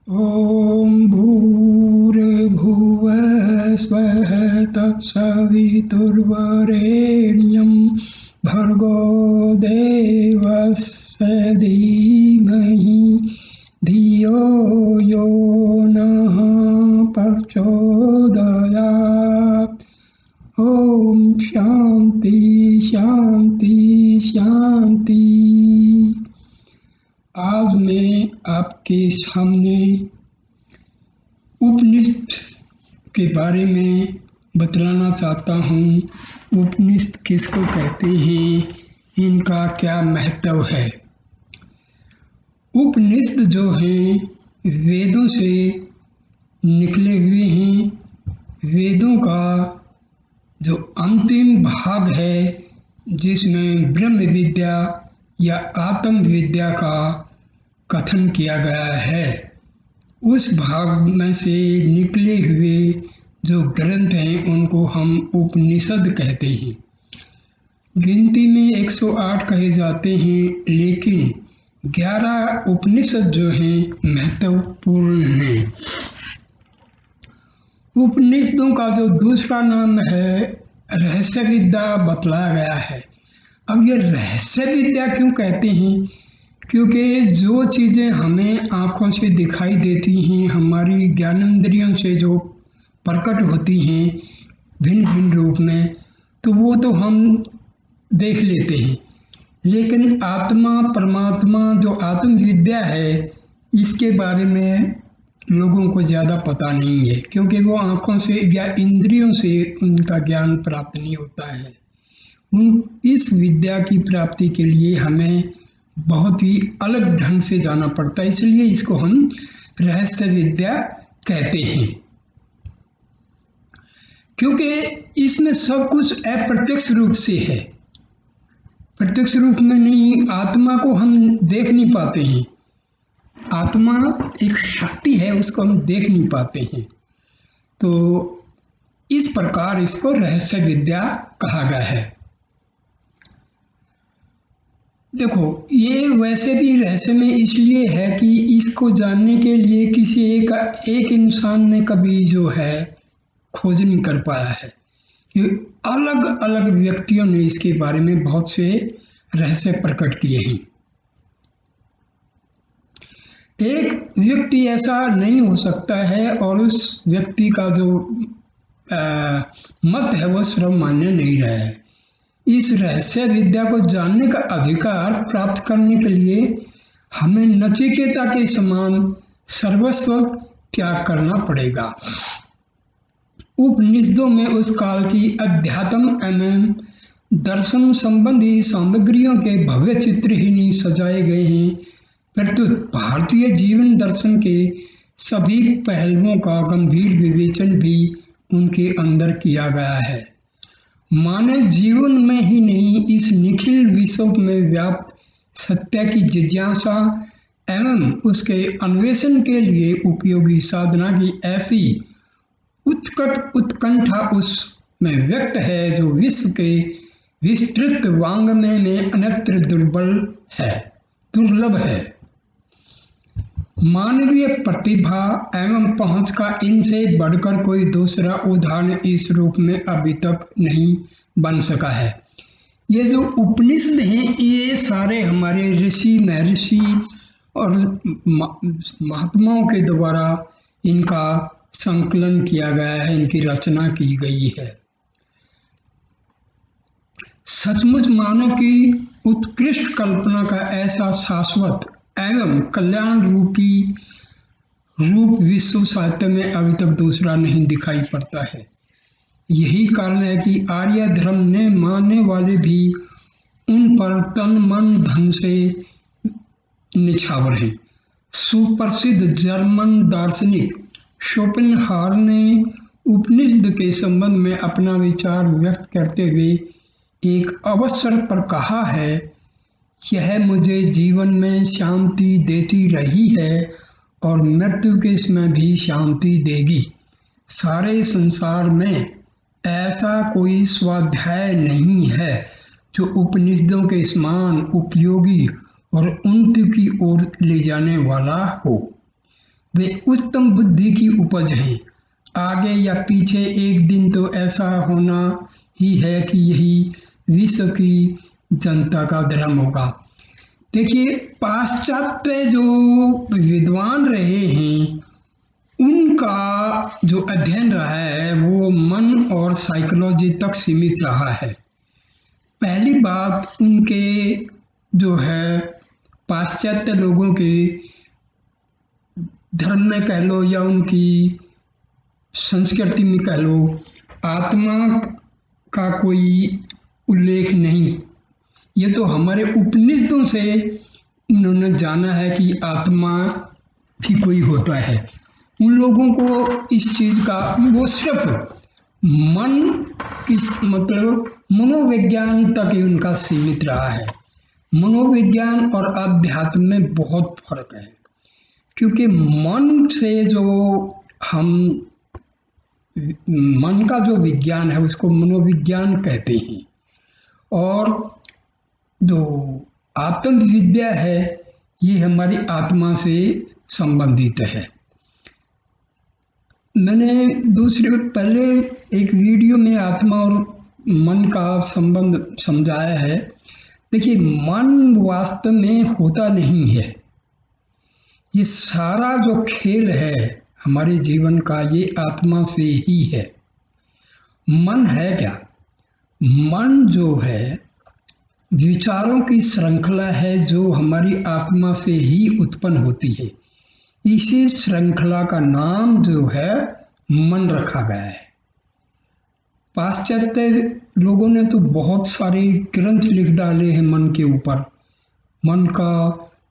ॐ भूर्भुवः स्वः तत्सवितुर्वरेण्यं भर्गो देवस्य धीमहि धियो यो नः प्रचोदयात्। ओम शांति शांति शांति। आज मैं आपके सामने उपनिषद के बारे में बतलाना चाहता हूँ। उपनिषद किसको कहते हैं, इनका क्या महत्व है। उपनिषद जो हैं वेदों से निकले हुए हैं। वेदों का जो अंतिम भाग है जिसमें ब्रह्म विद्या या आत्म विद्या का कथन किया गया है, उस भाग में से निकले हुए जो ग्रंथ हैं उनको हम उपनिषद कहते हैं। गिनती में 108 कहे जाते हैं, लेकिन 11 उपनिषद जो हैं महत्वपूर्ण हैं। उपनिषदों का जो दूसरा नाम है रहस्य विद्या बतलाया गया है। अब ये रहस्य विद्या क्यों कहते हैं? क्योंकि जो चीज़ें हमें आँखों से दिखाई देती हैं, हमारी ज्ञानेंद्रियों से जो प्रकट होती हैं भिन्न भिन्न रूप में, तो वो तो हम देख लेते हैं, लेकिन आत्मा परमात्मा जो आत्म विद्या है इसके बारे में लोगों को ज़्यादा पता नहीं है, क्योंकि वो आँखों से या इंद्रियों से उनका ज्ञान प्राप्त नहीं होता है। इस विद्या की प्राप्ति के लिए हमें बहुत ही अलग ढंग से जाना पड़ता है, इसलिए इसको हम रहस्य विद्या कहते हैं। क्योंकि इसमें सब कुछ अप्रत्यक्ष रूप से है, प्रत्यक्ष रूप में नहीं। आत्मा को हम देख नहीं पाते हैं, आत्मा एक शक्ति है, उसको हम देख नहीं पाते हैं। तो इस प्रकार इसको रहस्य विद्या कहा गया है। देखो, ये वैसे भी रहस्य में इसलिए है कि इसको जानने के लिए किसी एक इंसान ने कभी जो है खोज नहीं कर पाया है। ये अलग अलग व्यक्तियों ने इसके बारे में बहुत से रहस्य प्रकट किए हैं। एक व्यक्ति ऐसा नहीं हो सकता है और उस व्यक्ति का जो मत है वो सर्वमान्य नहीं रहा है। इस रहस्य विद्या को जानने का अधिकार प्राप्त करने के लिए हमें नचिकेता के समान सर्वस्व त्याग करना पड़ेगा। उपनिषदों में उस काल की अध्यात्म एवं दर्शन संबंधी सामग्रियों के भव्य चित्र ही नहीं सजाए गए हैं, परंतु भारतीय जीवन दर्शन के सभी पहलुओं का गंभीर विवेचन भी उनके अंदर किया गया है। मानव जीवन में ही नहीं, इस निखिल विश्व में व्याप्त सत्य की जिज्ञासा एवं उसके अन्वेषण के लिए उपयोगी साधना की ऐसी उत्कट उत्कंठा उसमें व्यक्त है जो विश्व के विस्तृत वांग्मय में अन्यत्र दुर्लभ है। मानवीय प्रतिभा एवं पहुंच का इनसे बढ़कर कोई दूसरा उदाहरण इस रूप में अभी तक नहीं बन सका है। ये जो उपनिषद हैं ये सारे हमारे ऋषि महर्षि और महात्माओं के द्वारा इनका संकलन किया गया है, इनकी रचना की गई है। सचमुच मानव की उत्कृष्ट कल्पना का ऐसा शाश्वत एवं कल्याण रूप विश्व साहित्य में अभी तक दूसरा नहीं दिखाई पड़ता है। यही कारण है कि आर्य धर्म ने मानने वाले भी उन पर तन मन धन से निछावर हैं। सुप्रसिद्ध जर्मन दार्शनिक शोपेनहावर ने उपनिषद के संबंध में अपना विचार व्यक्त करते हुए एक अवसर पर कहा है, यह मुझे जीवन में शांति देती रही है और मृत्यु के समय भी शांति देगी। सारे संसार में ऐसा कोई स्वाध्याय नहीं है जो उपनिषदों के समान उपयोगी और उन्नति की ओर ले जाने वाला हो। वे उत्तम बुद्धि की उपज हैं। आगे या पीछे एक दिन तो ऐसा होना ही है कि यही विश्व की जनता का धर्म होगा। देखिए, पाश्चात्य जो विद्वान रहे हैं उनका जो अध्ययन रहा है वो मन और साइकोलॉजी तक सीमित रहा है। पहली बात, उनके जो है पाश्चात्य लोगों के धर्म में कह लो या उनकी संस्कृति में कह लो, आत्मा का कोई उल्लेख नहीं। ये तो हमारे उपनिषदों से उन्होंने जाना है कि आत्मा भी कोई होता है। उन लोगों को इस चीज का, वो सिर्फ मन किस मतलब मनोविज्ञान तक ही उनका सीमित रहा है। मनोविज्ञान और अध्यात्म में बहुत फर्क है, क्योंकि मन से जो हम मन का जो विज्ञान है उसको मनोविज्ञान कहते हैं, और जो आत्मविद्या है ये हमारी आत्मा से संबंधित है। मैंने पहले एक वीडियो में आत्मा और मन का संबंध समझाया है। देखिए, मन वास्तव में होता नहीं है। ये सारा जो खेल है हमारे जीवन का ये आत्मा से ही है। मन है क्या? मन जो है विचारों की श्रृंखला है जो हमारी आत्मा से ही उत्पन्न होती है। इसी श्रृंखला का नाम जो है मन रखा गया है। पाश्चात्य लोगों ने तो बहुत सारे ग्रंथ लिख डाले हैं मन के ऊपर। मन का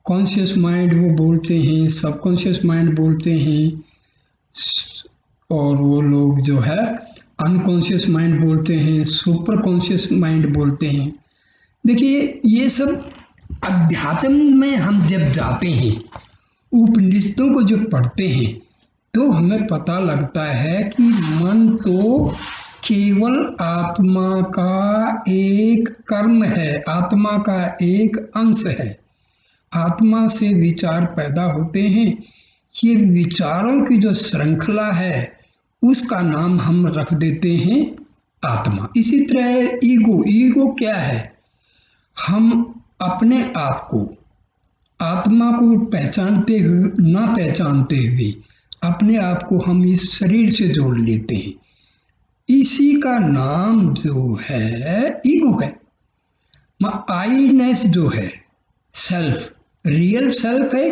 कॉन्शियस माइंड वो बोलते हैं, सबकॉन्शियस माइंड बोलते हैं, और वो लोग जो है अनकॉन्शियस माइंड बोलते हैं, सुपर कॉन्शियस माइंड बोलते हैं। देखिए, ये सब अध्यात्म में हम जब जाते हैं, उपनिषदों को जो पढ़ते हैं, तो हमें पता लगता है कि मन तो केवल आत्मा का एक कर्म है, आत्मा का एक अंश है। आत्मा से विचार पैदा होते हैं। ये विचारों की जो श्रृंखला है उसका नाम हम रख देते हैं आत्मा। इसी तरह ईगो क्या है? हम अपने आप को, आत्मा को पहचानते हुए ना पहचानते हुए अपने आप को हम इस शरीर से जोड़ लेते हैं। इसी का नाम जो है ईगो है। आईनेस जो है, सेल्फ, रियल सेल्फ है,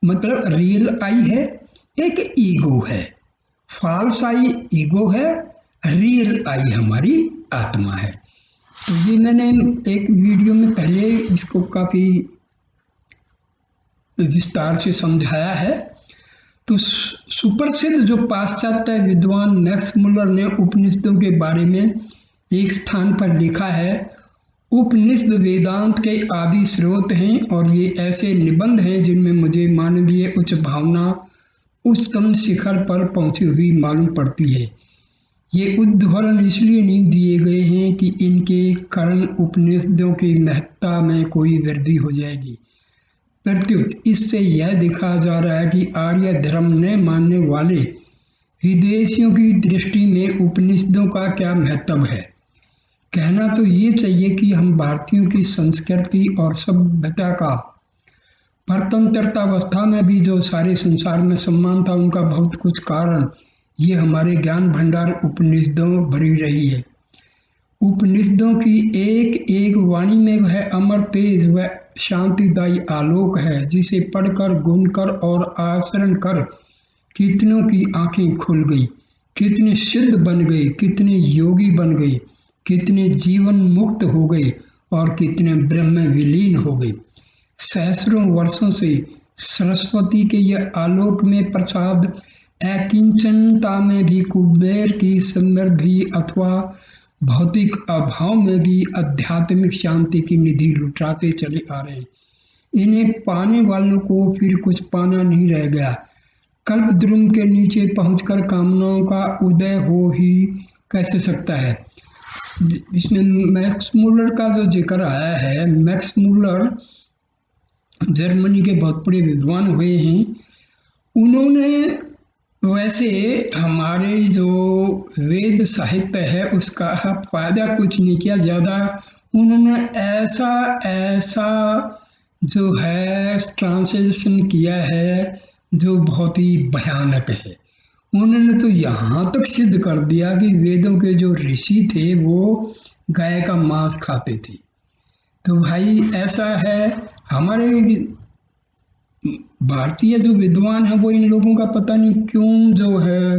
मतलब रियल आई है, एक ईगो है। फॉल्स आई ईगो है, रियल आई हमारी आत्मा है। तो ये मैंने एक वीडियो में पहले इसको काफ़ी विस्तार से समझाया है। तो सुप्रसिद्ध जो पाश्चात्य विद्वान मैक्स मुलर ने उपनिषदों के बारे में एक स्थान पर लिखा है, उपनिषद वेदांत के आदि स्रोत हैं और ये ऐसे निबंध हैं जिनमें मुझे मानवीय उच्च भावना उच्चतम शिखर पर पहुंची हुई मालूम पड़ती है। ये उद्धरण इसलिए नहीं दिए गए हैं कि इनके कारण उपनिषदों की महत्ता में कोई वृद्धि हो जाएगी। प्रत्युत इससे यह दिखाया जा रहा है कि आर्य धर्म ने मानने वाले विदेशियों की दृष्टि में उपनिषदों का क्या महत्व है। कहना तो ये चाहिए कि हम भारतीयों की संस्कृति और सभ्यता का परतंत्रतावस्था में भी जो सारे संसार में सम्मान था, उनका बहुत कुछ कारण ये हमारे ज्ञान भंडार उपनिषदों भरी रही है। उपनिषदों की एक एक वाणी में वह अमर तेज व शांतिदायी आलोक है जिसे पढ़कर, गुनकर और आचरण कर कितनों की आंखें खुल गई, कितने सिद्ध बन गए, कितने योगी बन गए, कितने जीवन मुक्त हो गए और कितने ब्रह्म में विलीन हो गए। सहस्रों वर्षों से सरस्वती के यह आलोक में प्रसाद अकिंचनता में भी, कुबेर की समृद्धि अथवा भौतिक अभाव में भी आध्यात्मिक शांति की निधि लुटाते चले आ रहे हैं। इन्हें पाने वालों को फिर कुछ पाना नहीं रह गया। कल्पद्रुम के नीचे पहुंचकर कामनाओं का उदय हो ही कैसे सकता है। इसमें मैक्स मुलर का जो जिक्र आया है, मैक्स मुलर जर्मनी के बहुत बड़े विद्वान हुए हैं उन्होंने वैसे हमारे जो वेद साहित्य है उसका फायदा कुछ नहीं किया ज़्यादा। उन्होंने ऐसा ऐसा जो है ट्रांसलेशन किया है जो बहुत ही भयानक है। उन्होंने तो यहाँ तक सिद्ध कर दिया कि वेदों के जो ऋषि थे वो गाय का मांस खाते थे। तो भाई ऐसा है, हमारे भारतीय जो विद्वान है वो इन लोगों का पता नहीं क्यों जो है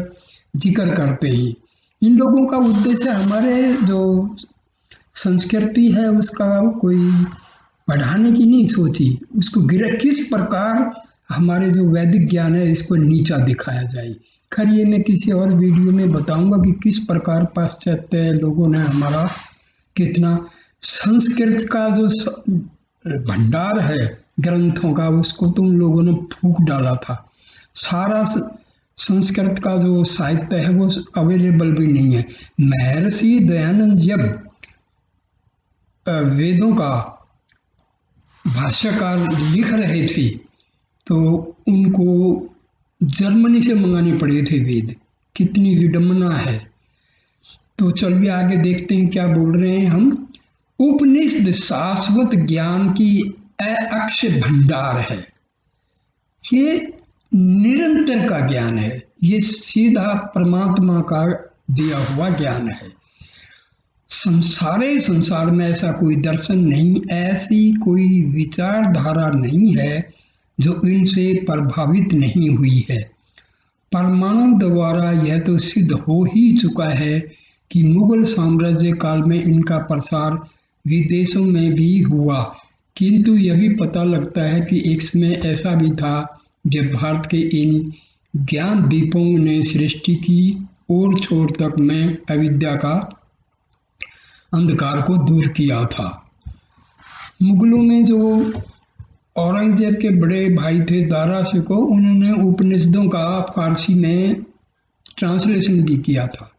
जिक्र करते हैं। इन लोगों का उद्देश्य हमारे जो संस्कृति है उसका कोई बढ़ाने की नहीं सोची, उसको गिरा किस प्रकार हमारे जो वैदिक ज्ञान है इसको नीचा दिखाया जाए। खैर ये मैं किसी और वीडियो में बताऊंगा कि किस प्रकार पाश्चात्य लोगों ने हमारा कितना संस्कृत का जो भंडार है ग्रंथों का उसको तुम लोगों ने फूंक डाला था। सारा संस्कृत का जो साहित्य है वो अवेलेबल भी नहीं है। महर्षि दयानंद जब वेदों का भाष्यकार लिख रहे थे तो उनको जर्मनी से मंगाने पड़े थे वेद। कितनी विडंबना है। तो चलिए आगे देखते हैं क्या बोल रहे हैं हम। उपनिषद शाश्वत ज्ञान की अक्षय भंडार है। ये निरंतर का ज्ञान है, ये सीधा परमात्मा का दिया हुआ ज्ञान है। सारे संसार में ऐसा कोई दर्शन नहीं, ऐसी कोई विचारधारा नहीं है जो इनसे प्रभावित नहीं हुई है। परमाणु द्वारा यह तो सिद्ध हो ही चुका है कि मुगल साम्राज्य काल में इनका प्रसार विदेशों में भी हुआ, किंतु यह भी पता लगता है कि एक समय ऐसा भी था जब भारत के इन ज्ञान दीपों ने सृष्टि की ओर छोर तक में अविद्या का अंधकार को दूर किया था। मुगलों में जो औरंगजेब के बड़े भाई थे दारा शिकोह, उन्होंने उपनिषदों का फारसी में ट्रांसलेशन भी किया था।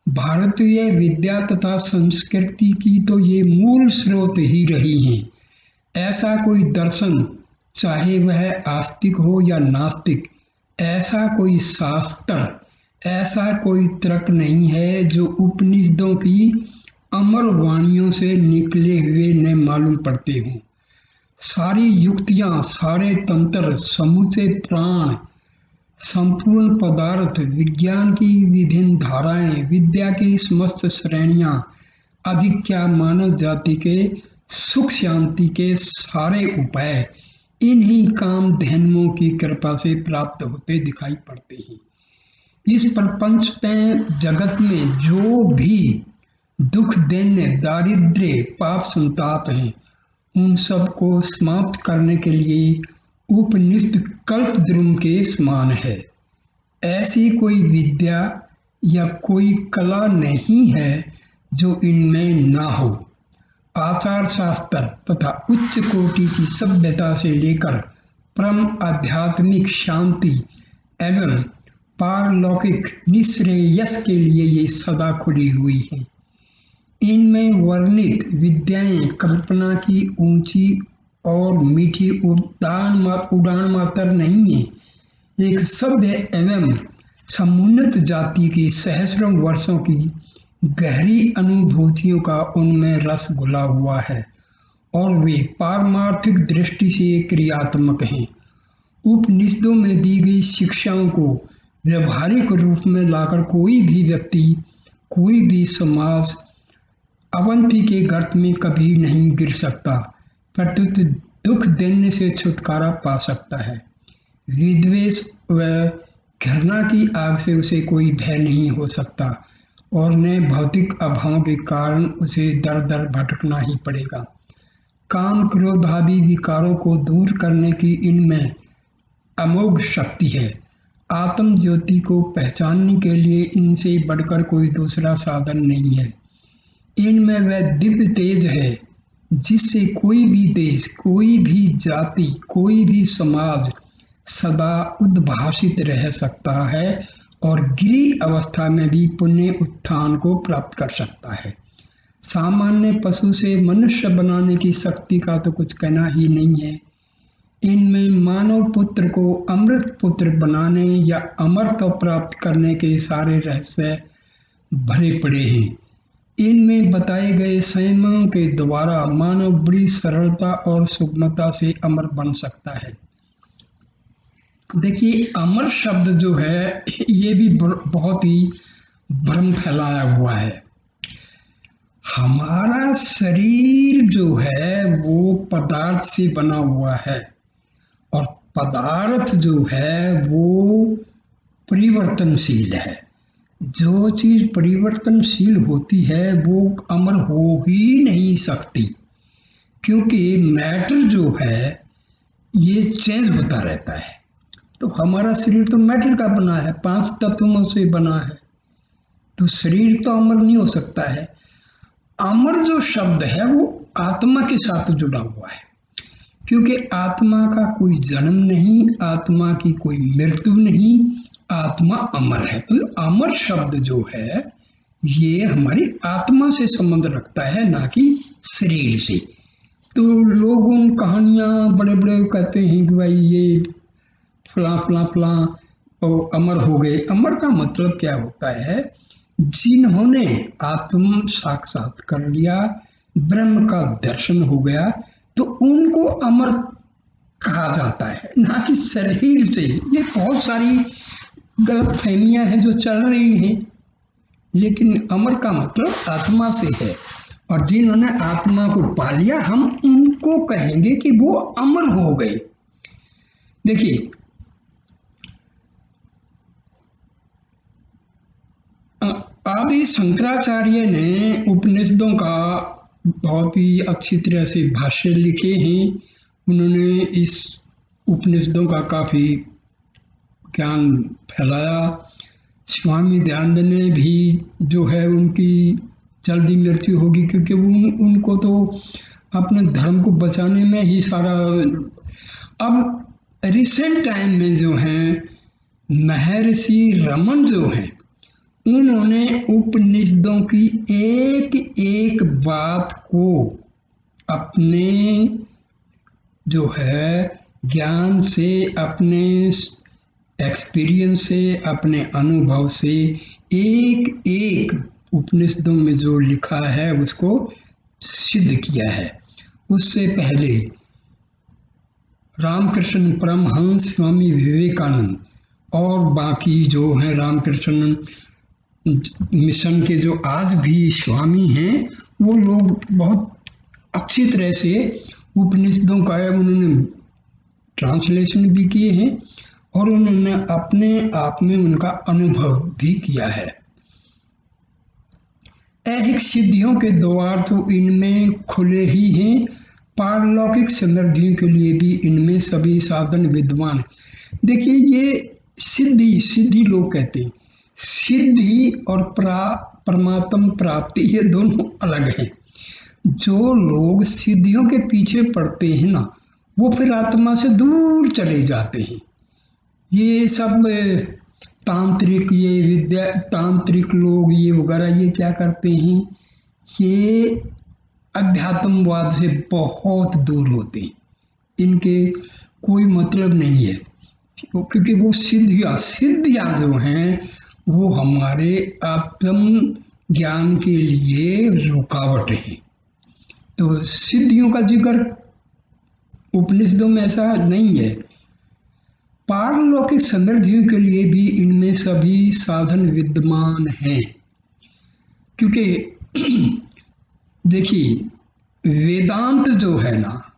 भारतीय विद्या तथा संस्कृति की तो ये मूल स्रोत ही रही हैं। ऐसा कोई दर्शन, चाहे वह आस्तिक हो या नास्तिक, ऐसा कोई शास्त्र, ऐसा कोई तर्क नहीं है जो उपनिषदों की अमर वाणियों से निकले हुए न मालूम पड़ते हों। सारी युक्तियां, सारे तंत्र, समूचे प्राण, संपूर्ण पदार्थ, विज्ञान की विभिन्न धाराएं, विद्या की समस्त श्रेणियां, अधिक क्या मानव जाति के सुख शांति के सारे उपाय इन्हीं काम धैन्यों की कृपा से प्राप्त होते दिखाई पड़ते हैं। इस प्रपंच में जगत में जो भी दुख, दैन्य, दारिद्र्य, पाप, संताप हैं, उन सब को समाप्त करने के लिए उपनिषद कल्पद्रुम के समान है। ऐसी कोई विद्या या कोई कला नहीं है जो इनमें ना हो। आचार शास्त्र तथा उच्च कोटि की सभ्यता से लेकर परम आध्यात्मिक शांति एवं पारलौकिक निश्रेयस के लिए ये सदा खुली हुई हैं। इनमें वर्णित विद्याएं कल्पना की ऊंची और मीठी उड़ान मात्र नहीं है, एक सभ्य एवं समुन्नत जाति की सहस्रों वर्षों की गहरी अनुभूतियों का उनमें रस घुला हुआ है और वे पारमार्थिक दृष्टि से क्रियात्मक हैं। उपनिषदों में दी गई शिक्षाओं को व्यवहारिक रूप में लाकर कोई भी व्यक्ति, कोई भी समाज अवंती के गर्त में कभी नहीं गिर सकता, प्रत्युत दुख दैन्य से छुटकारा पा सकता है। विद्वेष व घृणा की आग से उसे कोई भय नहीं हो सकता और न भौतिक अभाव के कारण उसे दर दर भटकना ही पड़ेगा। काम, क्रोध आदि विकारों को दूर करने की इनमें अमोघ शक्ति है। आत्म ज्योति को पहचानने के लिए इनसे बढ़कर कोई दूसरा साधन नहीं है। इनमें वह दिव्य तेज है जिससे कोई भी देश, कोई भी जाति, कोई भी समाज सदा उद्भासित रह सकता है और गिरी अवस्था में भी पुण्य उत्थान को प्राप्त कर सकता है। सामान्य पशु से मनुष्य बनाने की शक्ति का तो कुछ कहना ही नहीं है। इनमें मानव पुत्र को अमृत पुत्र बनाने या अमरत्व प्राप्त करने के सारे रहस्य भरे पड़े हैं। इनमें बताए गए संयमों के द्वारा मानव बड़ी सरलता और सुगमता से अमर बन सकता है। देखिए, अमर शब्द जो है ये भी बहुत ही भ्रम फैलाया हुआ है। हमारा शरीर जो है वो पदार्थ से बना हुआ है और पदार्थ जो है वो परिवर्तनशील है। जो चीज परिवर्तनशील होती है वो अमर हो ही नहीं सकती, क्योंकि मैटर जो है ये चेंज होता रहता है। तो हमारा शरीर तो मैटर का बना है, 5 तत्वों से बना है, तो शरीर तो अमर नहीं हो सकता है। अमर जो शब्द है वो आत्मा के साथ जुड़ा हुआ है, क्योंकि आत्मा का कोई जन्म नहीं, आत्मा की कोई मृत्यु नहीं, आत्मा अमर है। तो अमर शब्द जो है ये हमारी आत्मा से संबंध रखता है, ना कि शरीर से। तो लोग उन कहानियां बड़े बड़े कहते हैं कि भाई ये फला फला फला और अमर हो गए। अमर का मतलब क्या होता है? जिन्होंने आत्म साक्षात कर लिया, ब्रह्म का दर्शन हो गया, तो उनको अमर कहा जाता है, ना कि शरीर से। ये बहुत सारी गलत फहमियां हैं जो चल रही हैं, लेकिन अमर का मतलब आत्मा से है, और जिन्होंने आत्मा को पा लिया हम उनको कहेंगे कि वो अमर हो गए। देखिए, आदि शंकराचार्य ने उपनिषदों का बहुत ही अच्छी तरह से भाष्य लिखे हैं। उन्होंने इस उपनिषदों का काफ़ी ज्ञान फैलाया। स्वामी दयानंद ने भी जो है उनकी जल्दी मृत्यु होगी, क्योंकि उनको तो अपने धर्म को बचाने में ही सारा। अब रिसेंट टाइम में जो हैं महर्षि रमन जो हैं, उन्होंने उपनिषदों की एक एक बात को अपने जो है ज्ञान से, अपने एक्सपीरियंस से, अपने अनुभव से एक एक उपनिषदों में जो लिखा है उसको सिद्ध किया है। उससे पहले रामकृष्ण परमहंस, स्वामी विवेकानंद और बाकी जो हैं रामकृष्ण मिशन के जो आज भी स्वामी हैं, वो लोग बहुत अच्छी तरह से उपनिषदों का उन्होंने ट्रांसलेशन भी किए हैं और उन्होंने अपने आप में उनका अनुभव भी किया है। ऐहिक सिद्धियों के द्वार तो इनमें खुले ही हैं, पारलौकिक समृद्धियों के लिए भी इनमें सभी साधन विद्वान। देखिए, ये सिद्धि लोग कहते हैं, सिद्धि और परमात्म प्राप्ति ये दोनों अलग हैं। जो लोग सिद्धियों के पीछे पड़ते हैं ना, वो फिर आत्मा से दूर चले जाते हैं। ये सब तांत्रिक, ये विद्या तांत्रिक लोग ये वगैरह ये क्या करते हैं, ये अध्यात्मवाद से बहुत दूर होते हैं। इनके कोई मतलब नहीं है, क्योंकि वो सिद्धियाँ जो हैं वो हमारे आत्म ज्ञान के लिए रुकावट है। तो सिद्धियों का जिक्र उपनिषदों में ऐसा नहीं है। पारलौकिक समृद्धियों के लिए भी इनमें सभी साधन विद्यमान हैं, क्योंकि देखिए, वेदांत जो है ना,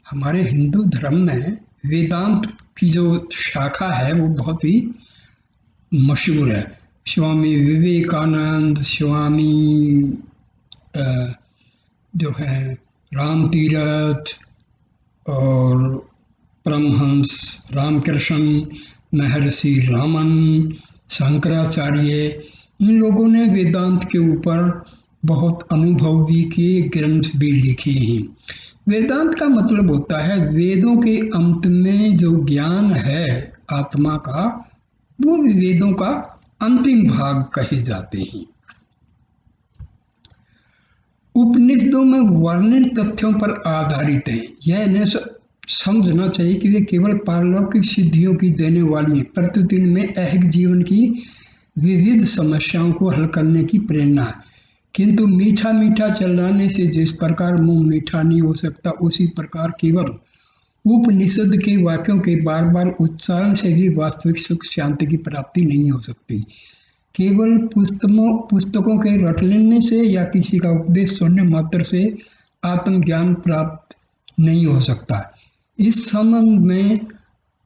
हमारे हिंदू धर्म में वेदांत की जो शाखा है वो बहुत ही मशहूर है। स्वामी विवेकानंद, स्वामी जो है राम तीरथ और परमहंस रामकृष्ण, महर्षि रामन, शंकराचार्य, इन लोगों ने वेदांत के ऊपर बहुत अनुभव भी किए, ग्रंथ भी लिखे हैं। वेदांत का मतलब होता है वेदों के अंत में जो ज्ञान है आत्मा का, वो वेदों का अंतिम भाग कहे जाते हैं। उपनिषदों में वर्णित तथ्यों पर आधारित है। यह समझना चाहिए कि वे केवल पारलौकिक सिद्धियों की देने वाली हैं, प्रतिदिन में ऐहिक जीवन की विविध समस्याओं को हल करने की प्रेरणा है। किंतु मीठा मीठा चिल्लाने से जिस प्रकार मुंह मीठा नहीं हो सकता, उसी प्रकार केवल उपनिषद के वाक्यों के बार बार उच्चारण से भी वास्तविक सुख शांति की प्राप्ति नहीं हो सकती। केवल पुस्तकों के रट लेने से या किसी का उपदेश सुनने मात्र से आत्मज्ञान प्राप्त नहीं हो सकता। इस संबंध में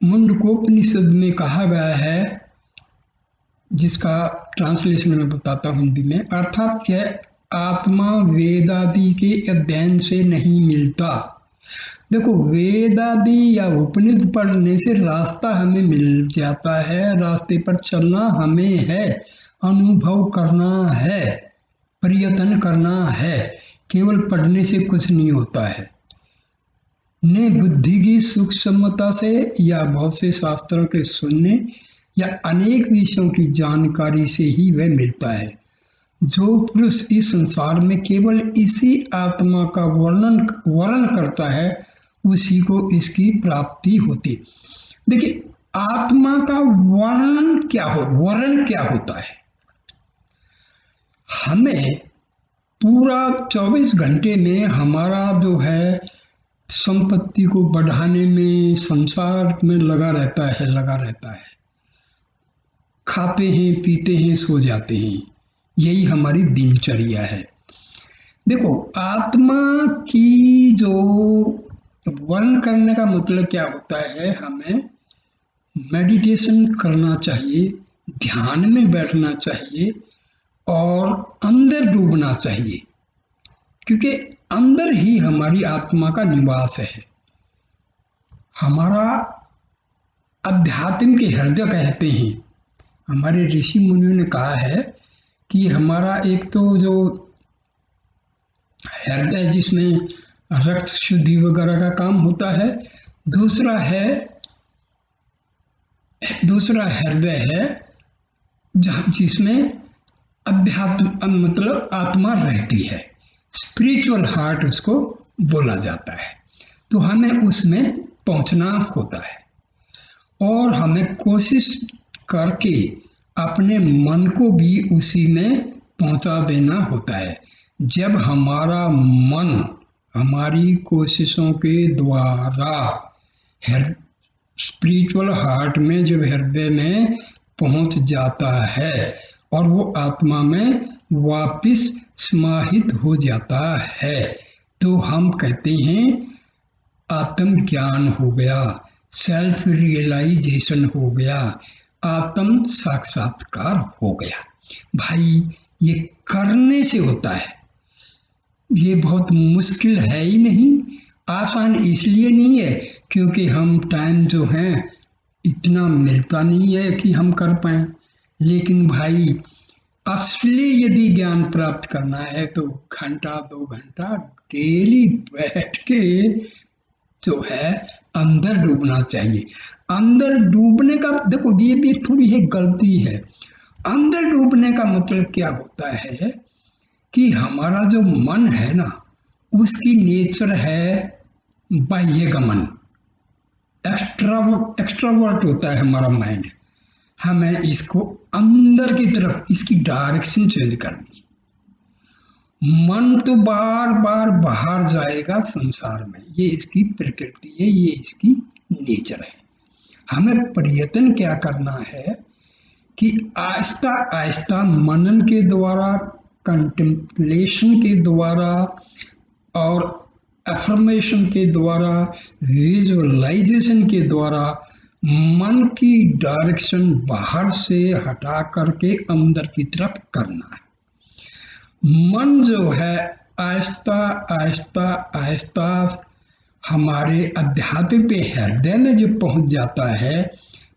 मुंडकोपनिषद में कहा गया है, जिसका ट्रांसलेशन मैं बताता हूँ हिंदी में, अर्थात यह आत्मा वेदादि के अध्ययन से नहीं मिलता। देखो, वेद आदि या उपनिषद पढ़ने से रास्ता हमें मिल जाता है, रास्ते पर चलना हमें है, अनुभव करना है, प्रयत्न करना है, केवल पढ़ने से कुछ नहीं होता है। ने बुद्धि की सूक्ष्मता से या बहुत से शास्त्रों के सुनने या अनेक विषयों की जानकारी से ही वह मिलता है। जो पुरुष इस संसार में केवल इसी आत्मा का वर्णन करता है, उसी को इसकी प्राप्ति होती। देखिए, आत्मा का वर्णन क्या होता है? हमें पूरा 24 घंटे में हमारा जो है संपत्ति को बढ़ाने में, संसार में लगा रहता है। खाते हैं, पीते हैं, सो जाते हैं, यही हमारी दिनचर्या है। देखो, आत्मा की जो वर्णन करने का मतलब क्या होता है, हमें मेडिटेशन करना चाहिए, ध्यान में बैठना चाहिए और अंदर डूबना चाहिए, क्योंकि अंदर ही हमारी आत्मा का निवास है। हमारा अध्यात्म के हृदय कहते हैं, हमारे ऋषि मुनियों ने कहा है कि हमारा एक तो जो हृदय जिसमें रक्त शुद्धि वगैरह का काम होता है, दूसरा हृदय है जिसमें अध्यात्म मतलब आत्मा रहती है, स्पिरिचुअल हार्ट उसको बोला जाता है। तो हमें उसमें पहुंचना होता है और हमें कोशिश करके अपने मन को भी उसी में पहुंचा देना होता है। जब हमारा मन हमारी कोशिशों के द्वारा स्पिरिचुअल हार्ट में, जब हृदय में पहुंच जाता है और वो आत्मा में वापिस समाहित हो जाता है, तो हम कहते हैं आत्मज्ञान हो गया, सेल्फ रियलाइजेशन हो गया, आत्म साक्षात्कार हो गया। भाई, ये करने से होता है, ये बहुत मुश्किल है ही नहीं। आसान इसलिए नहीं है क्योंकि हम टाइम जो है इतना मिलता नहीं है कि हम कर पाए। लेकिन भाई, असली यदि ज्ञान प्राप्त करना है तो घंटा 2 घंटा डेली बैठ के जो है अंदर डूबना चाहिए। अंदर डूबने का देखो, ये भी थोड़ी है गलती है। अंदर डूबने का मतलब क्या होता है कि हमारा जो मन है ना, उसकी नेचर है बाह्य गमन, एक्स्ट्रावर्ट होता है हमारा माइंड। हमें इसको अंदर की तरफ, इसकी डायरेक्शन चेंज करनी। मन तो बार बार बाहर जाएगा संसार में, ये इसकी प्रकृति है, ये इसकी नेचर है। हमें प्रयत्न क्या करना है कि आहिस्ता आहिस्ता मनन के द्वारा, कंटेम्पलेशन के द्वारा और अफर्मेशन के द्वारा, विजुअलाइजेशन के द्वारा मन की डायरेक्शन बाहर से हटा करके अंदर की तरफ करना है। मन जो है आहिस्ता आहिस्ता आहिस्ता हमारे अध्यात्म पे, हृदय में जब पहुंच जाता है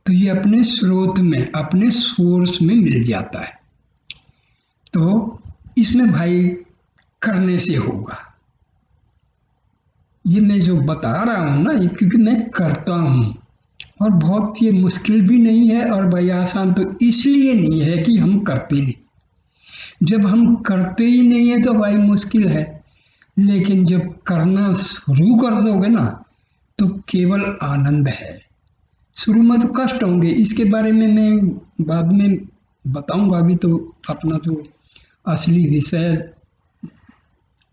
तो ये अपने स्रोत में, अपने सोर्स में मिल जाता है। तो इसमें भाई करने से होगा। ये मैं जो बता रहा हूँ ना, ये क्योंकि मैं करता हूँ और बहुत ये मुश्किल भी नहीं है, और भाई आसान तो इसलिए नहीं है कि हम करते नहीं। जब हम करते ही नहीं है तो भाई मुश्किल है, लेकिन जब करना शुरू कर दोगे ना, तो केवल आनंद है। शुरू में तो कष्ट होंगे, इसके बारे में मैं बाद में बताऊंगा। अभी तो अपना जो असली विषय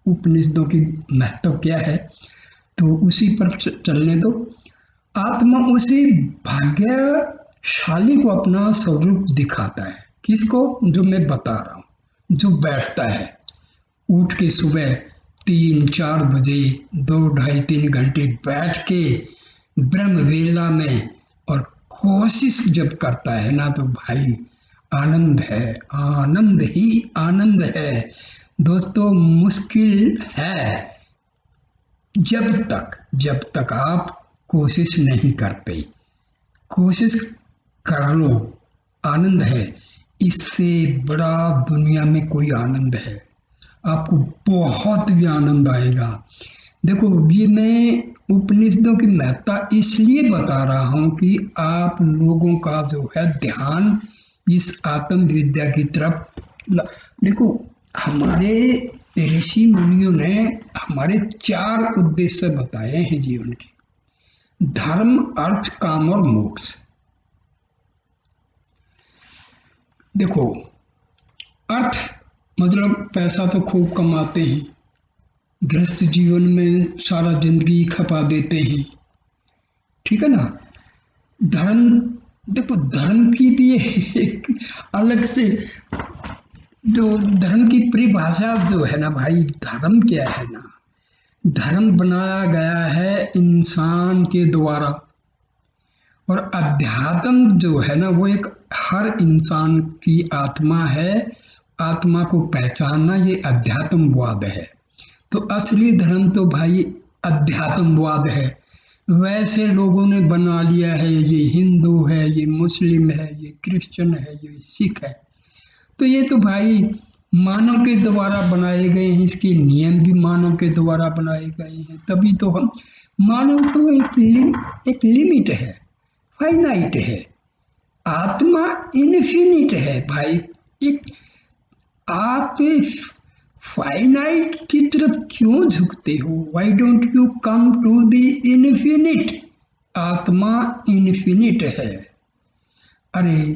उपनिषदों की महत्व क्या है तो उसी पर चलने दो। आत्मा उसी भाग्यशाली को अपना स्वरूप दिखाता है। किसको? जो मैं बता रहा हूँ, जो बैठता है उठ के सुबह 3-4 बजे 2-2.5-3 घंटे बैठ के ब्रह्म वेला में और कोशिश जब करता है ना, तो भाई आनंद है, आनंद ही आनंद है दोस्तों। मुश्किल है जब तक आप कोशिश नहीं करते। कोशिश कर लो, आनंद है। इससे बड़ा दुनिया में कोई आनंद है? आपको बहुत भी आनंद आएगा। देखो, ये मैं उपनिषदों की महत्ता इसलिए बता रहा हूँ कि आप लोगों का जो है ध्यान इस आत्म विद्या की तरफ देखो, हमारे ऋषि मुनियों ने हमारे 4 उद्देश्य बताए हैं जीवन के: धर्म, अर्थ, काम और मोक्ष। देखो, अर्थ मतलब पैसा तो खूब कमाते हैं, गृहस्थ जीवन में सारा जिंदगी खपा देते हैं, ठीक है ना। धर्म, देखो धर्म की भी एक अलग से जो धर्म की परिभाषा जो है ना भाई, धर्म क्या है ना, धर्म बनाया गया है इंसान के द्वारा। और अध्यात्म जो है ना, वो एक हर इंसान की आत्मा है। आत्मा को पहचानना ये अध्यात्मवाद है। तो असली धर्म तो भाई अध्यात्मवाद है। वैसे लोगों ने बना लिया है, ये हिंदू है, ये मुस्लिम है, ये क्रिश्चियन है, ये सिख है। तो ये तो भाई मानव के द्वारा बनाए गए हैं, इसके नियम भी मानव के द्वारा बनाए गए हैं। तभी तो हम मानव तो एक लिमिट है, फाइनाइट है। आत्मा इन्फिनिट है भाई। एक आप फाइनाइट की तरफ क्यों झुकते हो? Why don't you come to the infinite? आत्मा इन्फिनिट है। अरे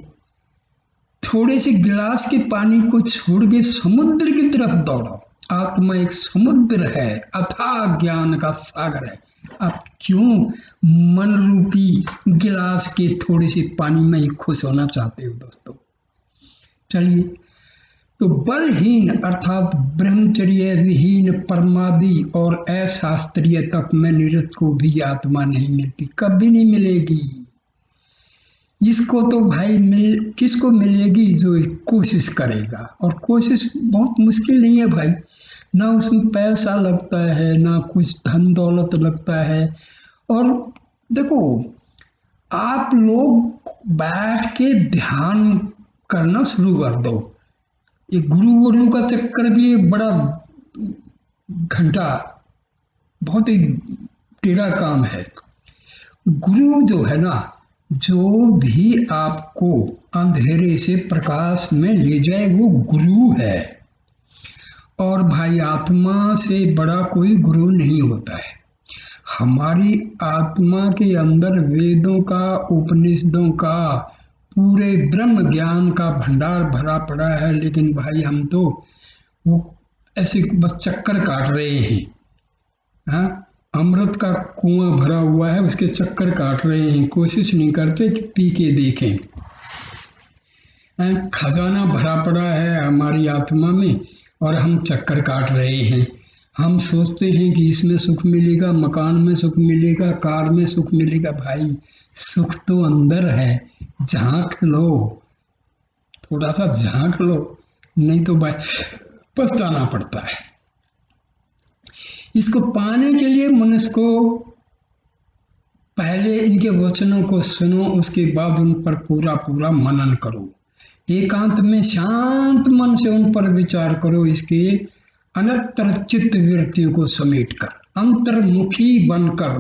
थोड़े से गिलास के पानी को छोड़ के समुद्र की तरफ दौड़ो। आत्मा एक समुद्र है, अथाह ज्ञान का सागर है। आप क्यों मन रूपी गिलास के थोड़े से पानी में ही खुश होना चाहते हो दोस्तों? चलिए, तो बलहीन अर्थात ब्रह्मचर्य विहीन परमादि और अशास्त्रीय तप में निरत को भी आत्मा नहीं मिलती, कभी नहीं मिलेगी। इसको तो भाई किसको मिलेगी? जो कोशिश करेगा। और कोशिश बहुत मुश्किल नहीं है भाई, ना उसमें पैसा लगता है, ना कुछ धन दौलत लगता है। और देखो, आप लोग बैठ के ध्यान करना शुरू कर दो। ये गुरु का चक्कर भी एक बड़ा घंटा, बहुत ही टेढ़ा काम है। गुरु जो है ना, जो भी आपको अंधेरे से प्रकाश में ले जाए वो गुरु है। और भाई आत्मा से बड़ा कोई गुरु नहीं होता है। हमारी आत्मा के अंदर वेदों का, उपनिषदों का, पूरे ब्रह्म ज्ञान का भंडार भरा पड़ा है। लेकिन भाई हम तो वो ऐसे बस चक्कर काट रहे हैं। हाँ, अमृत का कुआं भरा हुआ है, उसके चक्कर काट रहे हैं। कोशिश नहीं करते कि पी के देखें। खजाना भरा पड़ा है हमारी आत्मा में और हम चक्कर काट रहे हैं। हम सोचते हैं कि इसमें सुख मिलेगा, मकान में सुख मिलेगा, कार में सुख मिलेगा। भाई सुख तो अंदर है, झांक लो, थोड़ा सा झांक लो, नहीं तो भाई पछताना पड़ता है। इसको पाने के लिए मनुष्य को पहले इनके वचनों को सुनो, उसके बाद उन पर पूरा पूरा मनन करो। एकांत में शांत मन से उन पर विचार करो। इसके अनंतर चित्त वृत्तियों को समेटकर अंतर्मुखी बनकर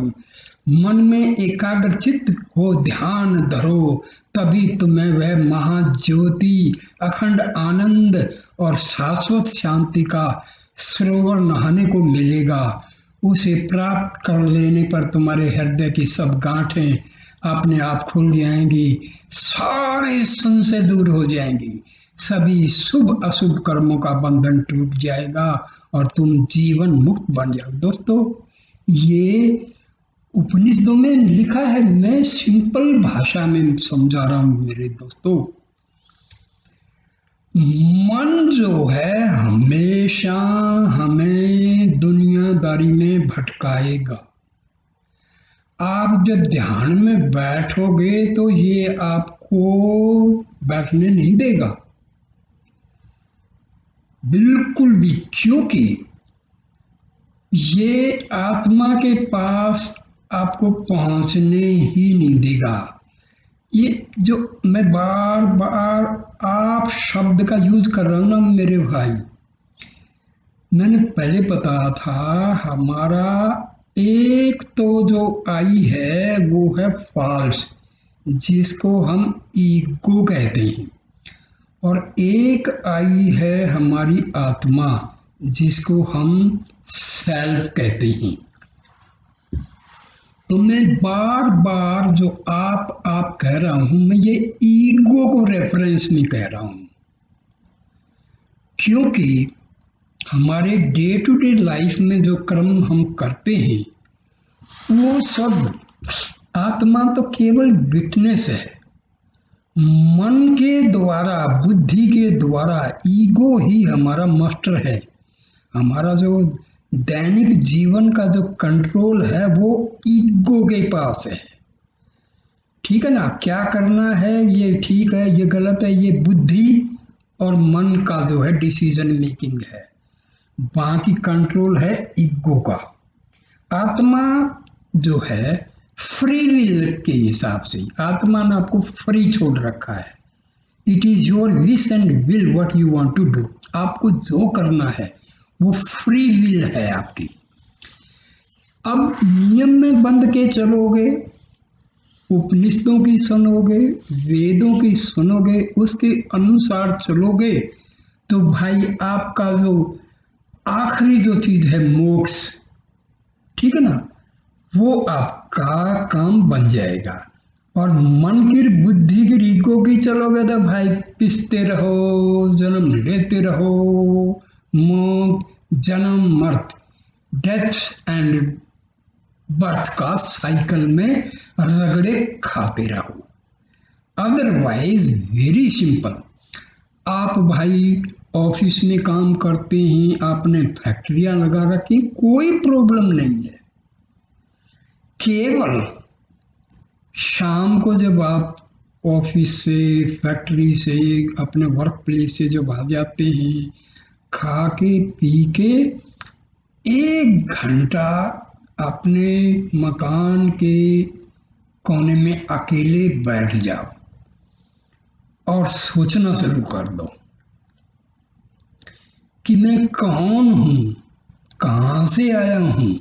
मन में एकाग्र चित्त हो ध्यान धरो। तभी तुम्हें वह महाज्योति, अखंड आनंद और शाश्वत शांति का सरोवर नहाने को मिलेगा। उसे प्राप्त कर लेने पर तुम्हारे हृदय की सब गांठें अपने आप खुल जाएंगी, सारे संशय दूर हो जाएंगी, सभी शुभ अशुभ कर्मों का बंधन टूट जाएगा और तुम जीवन मुक्त बन जाओ। दोस्तों, ये उपनिषदों में लिखा है, मैं सिंपल भाषा में समझा रहा हूं मेरे दोस्तों। मन जो है हमेशा हमें दुनियादारी में भटकाएगा। आप जब ध्यान में बैठोगे तो ये आपको बैठने नहीं देगा, बिल्कुल भी, क्योंकि ये आत्मा के पास आपको पहुंचने ही नहीं देगा। ये जो मैं बार बार आप शब्द का यूज कर रहा हूं ना मेरे भाई, मैंने पहले बताया था, हमारा एक तो जो आई है वो है फॉल्स, जिसको हम ईगो कहते हैं, और एक आई है हमारी आत्मा, जिसको हम सेल्फ कहते हैं। तो मैं बार बार जो आप कह रहा हूं, मैं ये ईगो को रेफरेंस नहीं कह रहा हूं, क्योंकि हमारे डे टू डे लाइफ में जो कर्म हम करते हैं वो सब, आत्मा तो केवल विटनेस है। मन के द्वारा, बुद्धि के द्वारा, ईगो ही हमारा मास्टर है। हमारा जो दैनिक जीवन का जो कंट्रोल है वो ईगो के पास है। ठीक है ना, क्या करना है, ये ठीक है, ये गलत है, ये बुद्धि और मन का जो है डिसीजन मेकिंग है। बाकी कंट्रोल है ईगो का। आत्मा जो है फ्री विल के हिसाब से, आत्मा ने आपको फ्री छोड़ रखा है। It is your wish and will what you want to do. आपको जो करना है वो फ्री विल है आपकी। अब नियम में बंध के चलोगे, उपनिषदों की सुनोगे, वेदों की सुनोगे, उसके अनुसार चलोगे, तो भाई आपका जो आखिरी जो चीज है मोक्ष, ठीक है ना, वो आपका काम बन जाएगा। और मन की, बुद्धि की, ईगो की चलोगे तो भाई पिसते रहो, जन्म लेते रहो, मौत, जन्म, मर्त, डेथ एंड बर्थ का साइकिल में रगड़े खाते रहो। अदरवाइज वेरी सिंपल, आप भाई ऑफिस में काम करते हैं, आपने फैक्ट्रियां लगा रखी, कोई प्रॉब्लम नहीं है। केवल शाम को जब आप ऑफिस से, फैक्ट्री से, अपने वर्क प्लेस से जब आ जाते हैं, खा के पी के 1 घंटा अपने मकान के कोने में अकेले बैठ जाओ और सोचना शुरू कर दो कि मैं कौन हूँ, कहाँ से आया हूँ,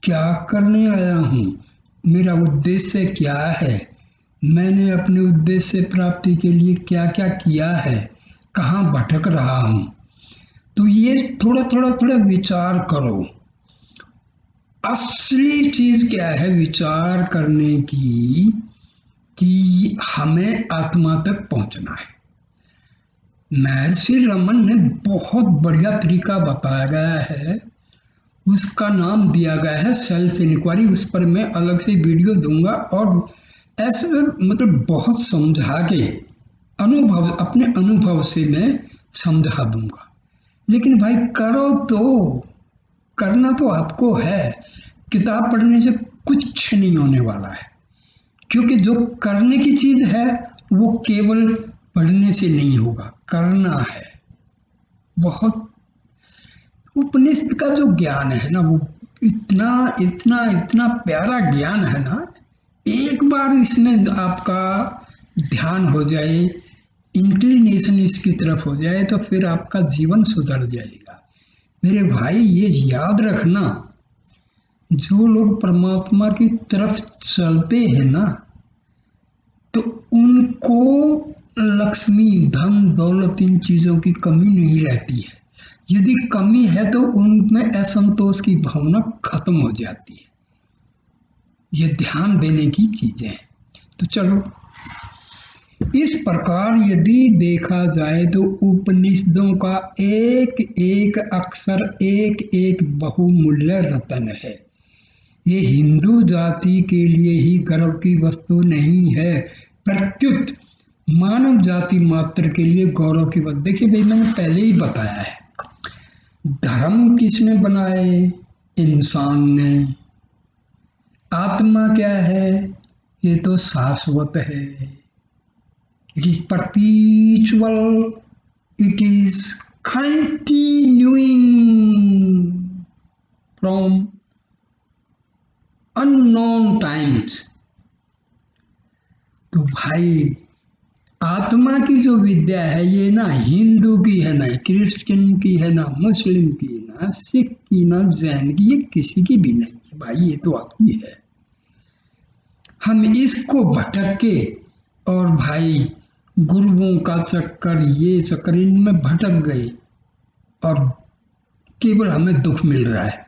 क्या करने आया हूँ, मेरा उद्देश्य क्या है, मैंने अपने उद्देश्य प्राप्ति के लिए क्या क्या किया है, कहाँ भटक रहा हूँ। तो ये थोड़ा थोड़ा विचार करो। असली चीज क्या है विचार करने की, कि हमें आत्मा तक पहुंचना है। महर्षि रमन ने बहुत बढ़िया तरीका बताया गया है, उसका नाम दिया गया है सेल्फ इंक्वायरी। उस पर मैं अलग से वीडियो दूंगा और ऐसे मतलब बहुत समझा के अनुभव, अपने अनुभव से मैं समझा दूंगा। लेकिन भाई करो तो, करना तो आपको है। किताब पढ़ने से कुछ नहीं होने वाला है, क्योंकि जो करने की चीज है वो केवल पढ़ने से नहीं होगा, करना है। बहुत उपनिषद का जो ज्ञान है ना, वो इतना इतना इतना प्यारा ज्ञान है ना, एक बार इसमें आपका ध्यान हो जाए, इंक्लिनेशन इसकी तरफ हो जाए, तो फिर आपका जीवन सुधर जाएगा। मेरे भाई ये याद रखना, जो लोग परमात्मा की तरफ चलते हैं ना, तो उनको लक्ष्मी, धन, दौलत, इन चीजों की कमी नहीं रहती है। यदि कमी है तो उनमें असंतोष की भावना खत्म हो जाती है। ये ध्यान देने की चीजें हैं। तो चलो, इस प्रकार यदि देखा जाए तो उपनिषदों का एक एक अक्षर एक एक बहुमूल्य रत्न है। ये हिंदू जाति के लिए ही गर्व की वस्तु नहीं है, प्रत्युत मानव जाति मात्र के लिए गौरव की बात। देखिए भाई, मैंने पहले ही बताया है, धर्म किसने बनाए? इंसान ने। आत्मा क्या है? ये तो शाश्वत है। It is परपीचुअल, it is continuing from unknown times. तो भाई, आत्मा की जो विद्या है ये ना हिंदू की है, ना क्रिश्चियन की है, ना मुस्लिम की, ना सिख की, ना जैन की, ये किसी की भी नहीं है भाई, ये तो आपकी है। हम इसको भटक के और भाई गुरुओं का चक्कर, ये चक्कर, इनमें भटक गए और केवल हमें दुख मिल रहा है।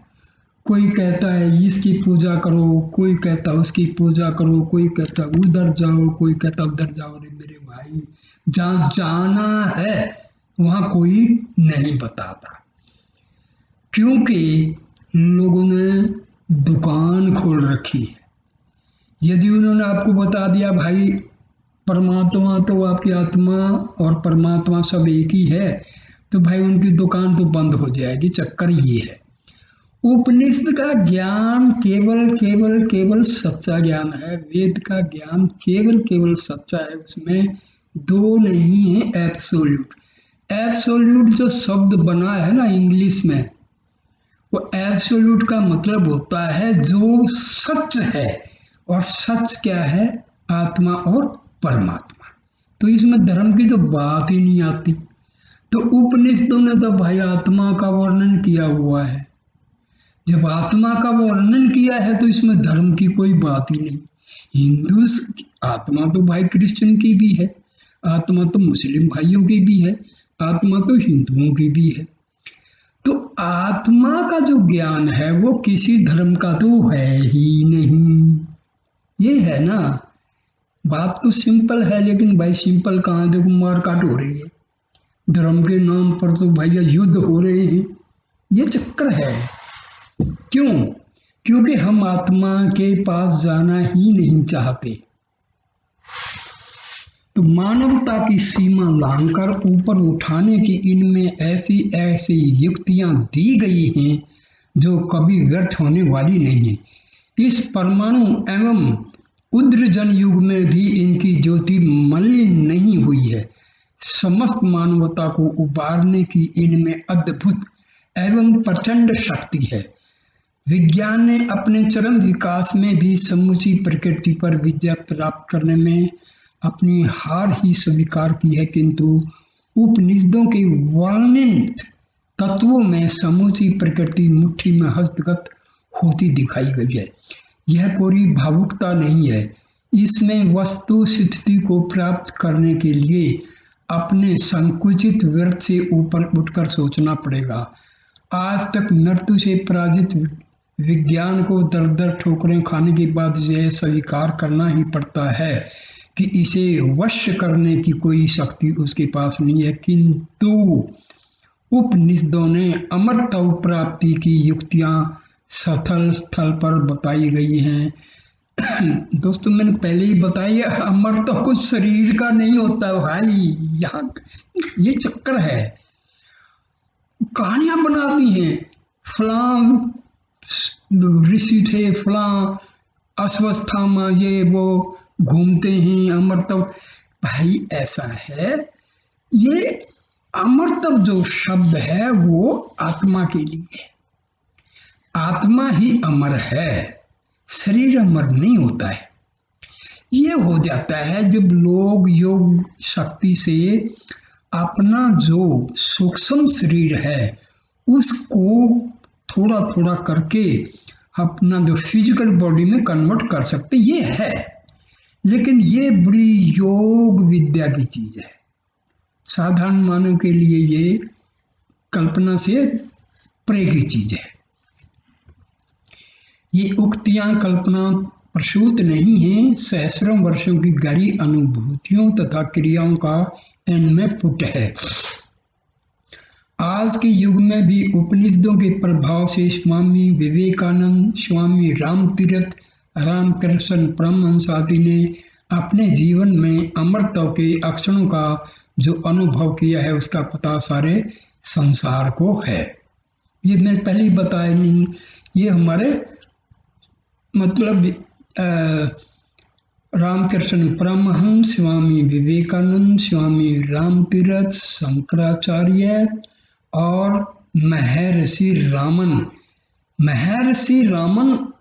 कोई कहता है इसकी पूजा करो, कोई कहता है उसकी पूजा करो, कोई कहता है उधर जाओ, कोई कहता उधर जाओ। रे मेरे भाई, जहाँ जाना है वहाँ कोई नहीं बताता, क्योंकि लोगों ने दुकान खोल रखी है। यदि उन्होंने आपको बता दिया भाई परमात्मा तो आपकी आत्मा और परमात्मा सब एक ही है, तो भाई उनकी दुकान तो बंद हो जाएगी। चक्कर ये है, उपनिषद का ज्ञान केवल केवल केवल सच्चा ज्ञान है। वेद का ज्ञान केवल केवल सच्चा है, उसमें दो नहीं है। एब्सोल्यूट, एब्सोल्यूट जो शब्द बना है ना इंग्लिश में, वो एब्सोल्यूट का मतलब होता है जो सच है। और सच क्या है? आत्मा और परमात्मा। तो इसमें धर्म की तो बात ही नहीं आती। तो उपनिषदों ने तो भाई आत्मा का वर्णन किया हुआ है। जब आत्मा का वर्णन किया है तो इसमें धर्म की कोई बात ही नहीं। हिंदू आत्मा तो भाई क्रिश्चियन की भी है, आत्मा तो मुस्लिम भाइयों की भी है, आत्मा तो हिंदुओं की भी है। तो आत्मा का जो ज्ञान है वो किसी धर्म का तो है ही नहीं। ये है ना, बात तो सिंपल है, लेकिन भाई सिंपल कहाँ, देखो मारकाट हो रही है, धर्म के नाम पर तो भैया युद्ध हो रहे हैं। ये चक्कर है। क्यों? क्योंकि हम आत्मा के पास जाना ही नहीं चाहते। तो मानवता की सीमा लांघकर ऊपर उठाने की इनमें ऐसी ऐसी युक्तियां दी गई हैं जो कभी व्यर्थ होने वाली नहीं है। इस परमाणु एवं उद्रजन युग में भी इनकी ज्योति मलिन नहीं हुई है। समस्त मानवता को उबारने की इनमें अद्भुत एवं प्रचंड शक्ति है। विज्ञान ने अपने चरम विकास में भी समूची प्रकृति पर विजय प्राप्त करने में अपनी हार ही स्वीकार की है, किंतु उपनिषदों के वर्णित तत्वों में समूची प्रकृति मुट्ठी में हस्तगत होती दिखाई गई है। यह कोई भावुकता नहीं है, इसमें वस्तु स्थिति को प्राप्त करने के लिए अपने संकुचित व्यर्थ से ऊपर उठकर सोचना पड़ेगा। आज तक मृत्यु से पराजित विज्ञान को दर दर ठोकरें खाने के बाद यह स्वीकार करना ही पड़ता है कि इसे वश करने की कोई शक्ति उसके पास नहीं है। किंतु उपनिषदों ने अमरत्व प्राप्ति की युक्तियां स्थल स्थल पर बताई गई हैं। दोस्तों, मैंने पहले ही बताया, अमरत्व कुछ शरीर का नहीं होता भाई, यहाँ ये चक्कर है। कहानियां बनाती हैं, फलां ऋषि थे, फलां अश्वस्थामा, ये वो घूमते हैं अमरत्व। भाई ऐसा है, ये अमरत्व जो शब्द है वो आत्मा के लिए है। आत्मा ही अमर है, शरीर अमर नहीं होता है। ये हो जाता है जब लोग योग शक्ति से अपना जो सूक्ष्म शरीर है उसको थोड़ा थोड़ा करके अपना जो फिजिकल बॉडी में कन्वर्ट कर सकते, ये है। लेकिन ये बड़ी योग विद्या की चीज है, साधारण मानव के लिए ये कल्पना से परे की चीज है। ये उक्तियां कल्पना प्रसूत नहीं है, सहस्रों वर्षों की गहरी अनुभूतियों तथा क्रियाओं का इनमें पुट है। आज के युग में भी उपनिषदों के प्रभाव से स्वामी विवेकानंद, स्वामी रामतीर्थ, रामकृष्ण परमहंस आदि ने अपने जीवन में अमरत्व के अक्षरों का जो अनुभव किया है उसका पता सारे संसार को है। ये मैं पहले ही बताया नहीं, ये हमारे मतलब रामकृष्ण परमहंस, स्वामी विवेकानंद, स्वामी रामतीर्थ, शंकराचार्य और महर्षि रामन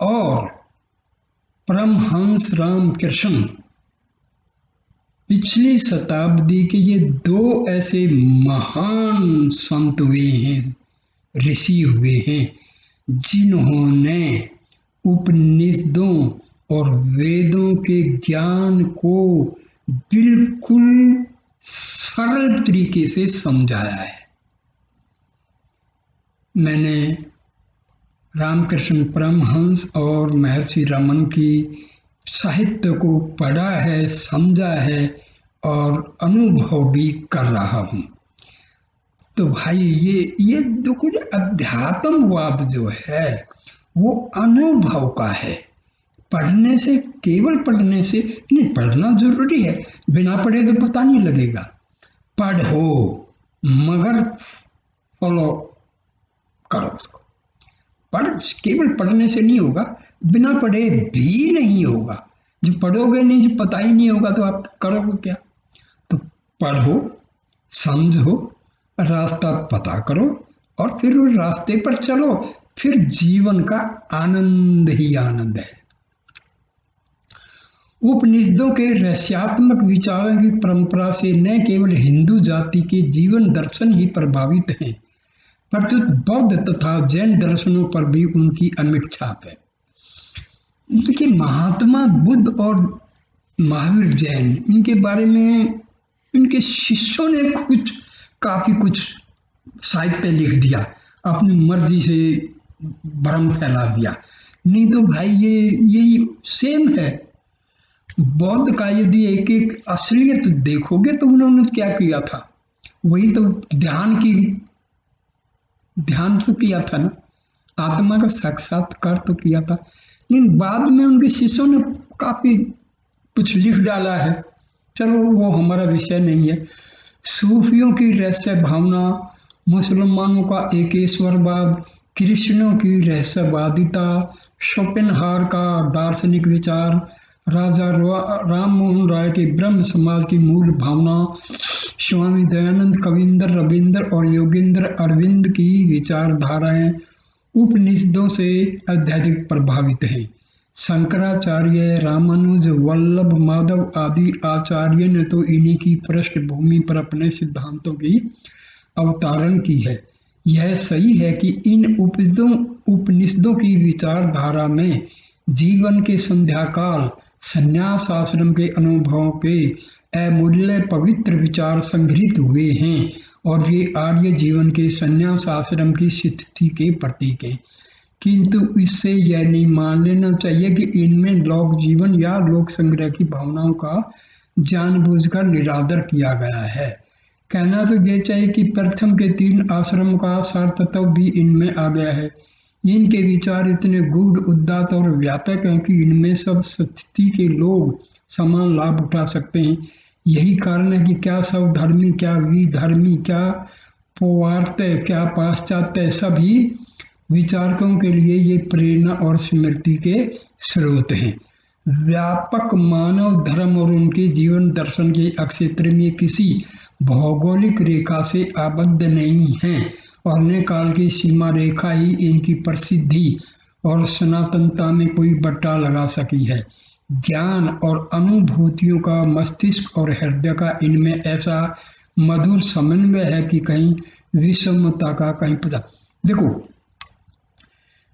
और परमहंस रामकृष्ण पिछली शताब्दी के ये दो ऐसे महान संत हुए हैं, ऋषि हुए हैं, जिन्होंने उपनिषदों और वेदों के ज्ञान को बिल्कुल सरल तरीके से समझाया है। मैंने रामकृष्ण परमहंस और महर्षि रमन की साहित्य को पढ़ा है, समझा है और अनुभव भी कर रहा हूँ। तो भाई ये जो कुछ अध्यात्मवाद जो है वो अनुभव का है। पढ़ने से, केवल पढ़ने से नहीं, पढ़ना जरूरी है, बिना पढ़े तो पता नहीं लगेगा। पढ़ो मगर फॉलो करो उसको। केवल पढ़ने से नहीं होगा, बिना पढ़े भी नहीं होगा। जब पढ़ोगे नहीं, जब पता ही नहीं होगा तो आप करोगे क्या? तो पढ़ो, समझो, रास्ता पता करो और फिर उस रास्ते पर चलो, फिर जीवन का आनंद ही आनंद है। उपनिषदों के रहस्यात्मक विचारों की परंपरा से न केवल हिंदू जाति के जीवन दर्शन ही प्रभावित हैं, परंतु बौद्ध तथा जैन दर्शनों पर भी उनकी अमिट छाप है। देखिए, महात्मा बुद्ध और महावीर जैन, इनके बारे में इनके शिष्यों ने काफी कुछ साहित्य लिख दिया, अपनी मर्जी से भ्रम फैला दिया। नहीं तो भाई यही सेम है। बौद्ध का यदि एक एक असलियत देखोगे तो उन्होंने क्या किया था, वही तो ध्यान तो किया था ना, आत्मा का साक्षात्कार तो किया था। लेकिन बाद में उनके शिष्यों ने काफी कुछ लिख डाला है, चलो वो हमारा विषय नहीं है। सूफियों की रहस्य भावना, मुसलमानों का एकेश्वरवाद, कृष्णों की रहस्यवादिता, शोपेनहावर का दार्शनिक विचार, राजा राम मोहन राय के ब्रह्म समाज की मूल भावना, स्वामी दयानंद, कविंदर रविंद्र और योगेंद्र अरविंद की विचारधाराएं उपनिषदों से अत्यधिक प्रभावित हैं। शंकराचार्य, रामानुज, वल्लभ, माधव आदि आचार्य ने तो इन्हीं की पृष्ठभूमि पर अपने सिद्धांतों की अवतारण की है। यह सही है कि इन उपनिषदों की विचारधारा में जीवन के संध्याकाल संन्यास आश्रम के अनुभवों के अमूल्य पवित्र विचार संग्रहित हुए हैं और ये आर्य जीवन के संन्यास आश्रम की स्थिति के प्रतीक हैं। किंतु इससे यह नहीं मान लेना चाहिए कि इनमें लोक जीवन या लोक संग्रह की भावनाओं का जानबूझकर निरादर किया गया है। कहना तो ये चाहिए कि प्रथम के 3 आश्रम का सार तत्व भी इनमें आ गया है। इनके विचार इतने गूढ़, उदात्त और व्यापक हैं कि इनमें सब स्थिति के लोग समान लाभ उठा सकते हैं। यही कारण है कि क्या सब धर्मी, क्या विधर्मी, क्या पौवार्त्य, क्या पाश्चात्य, सभी विचारकों के लिए ये प्रेरणा और स्मृति के स्रोत हैं। व्यापक मानव धर्म और उनके जीवन दर्शन के अक्षेत्र में किसी भौगोलिक रेखा से आबद्ध नहीं हैं और न काल की सीमा रेखा ही इनकी प्रसिद्धि और सनातनता में कोई बट्टा लगा सकी है। ज्ञान और अनुभूतियों का मस्तिष्क और हृदय का इनमें ऐसा मधुर समन्वय है कि कहीं विषमता का कहीं पता। देखो,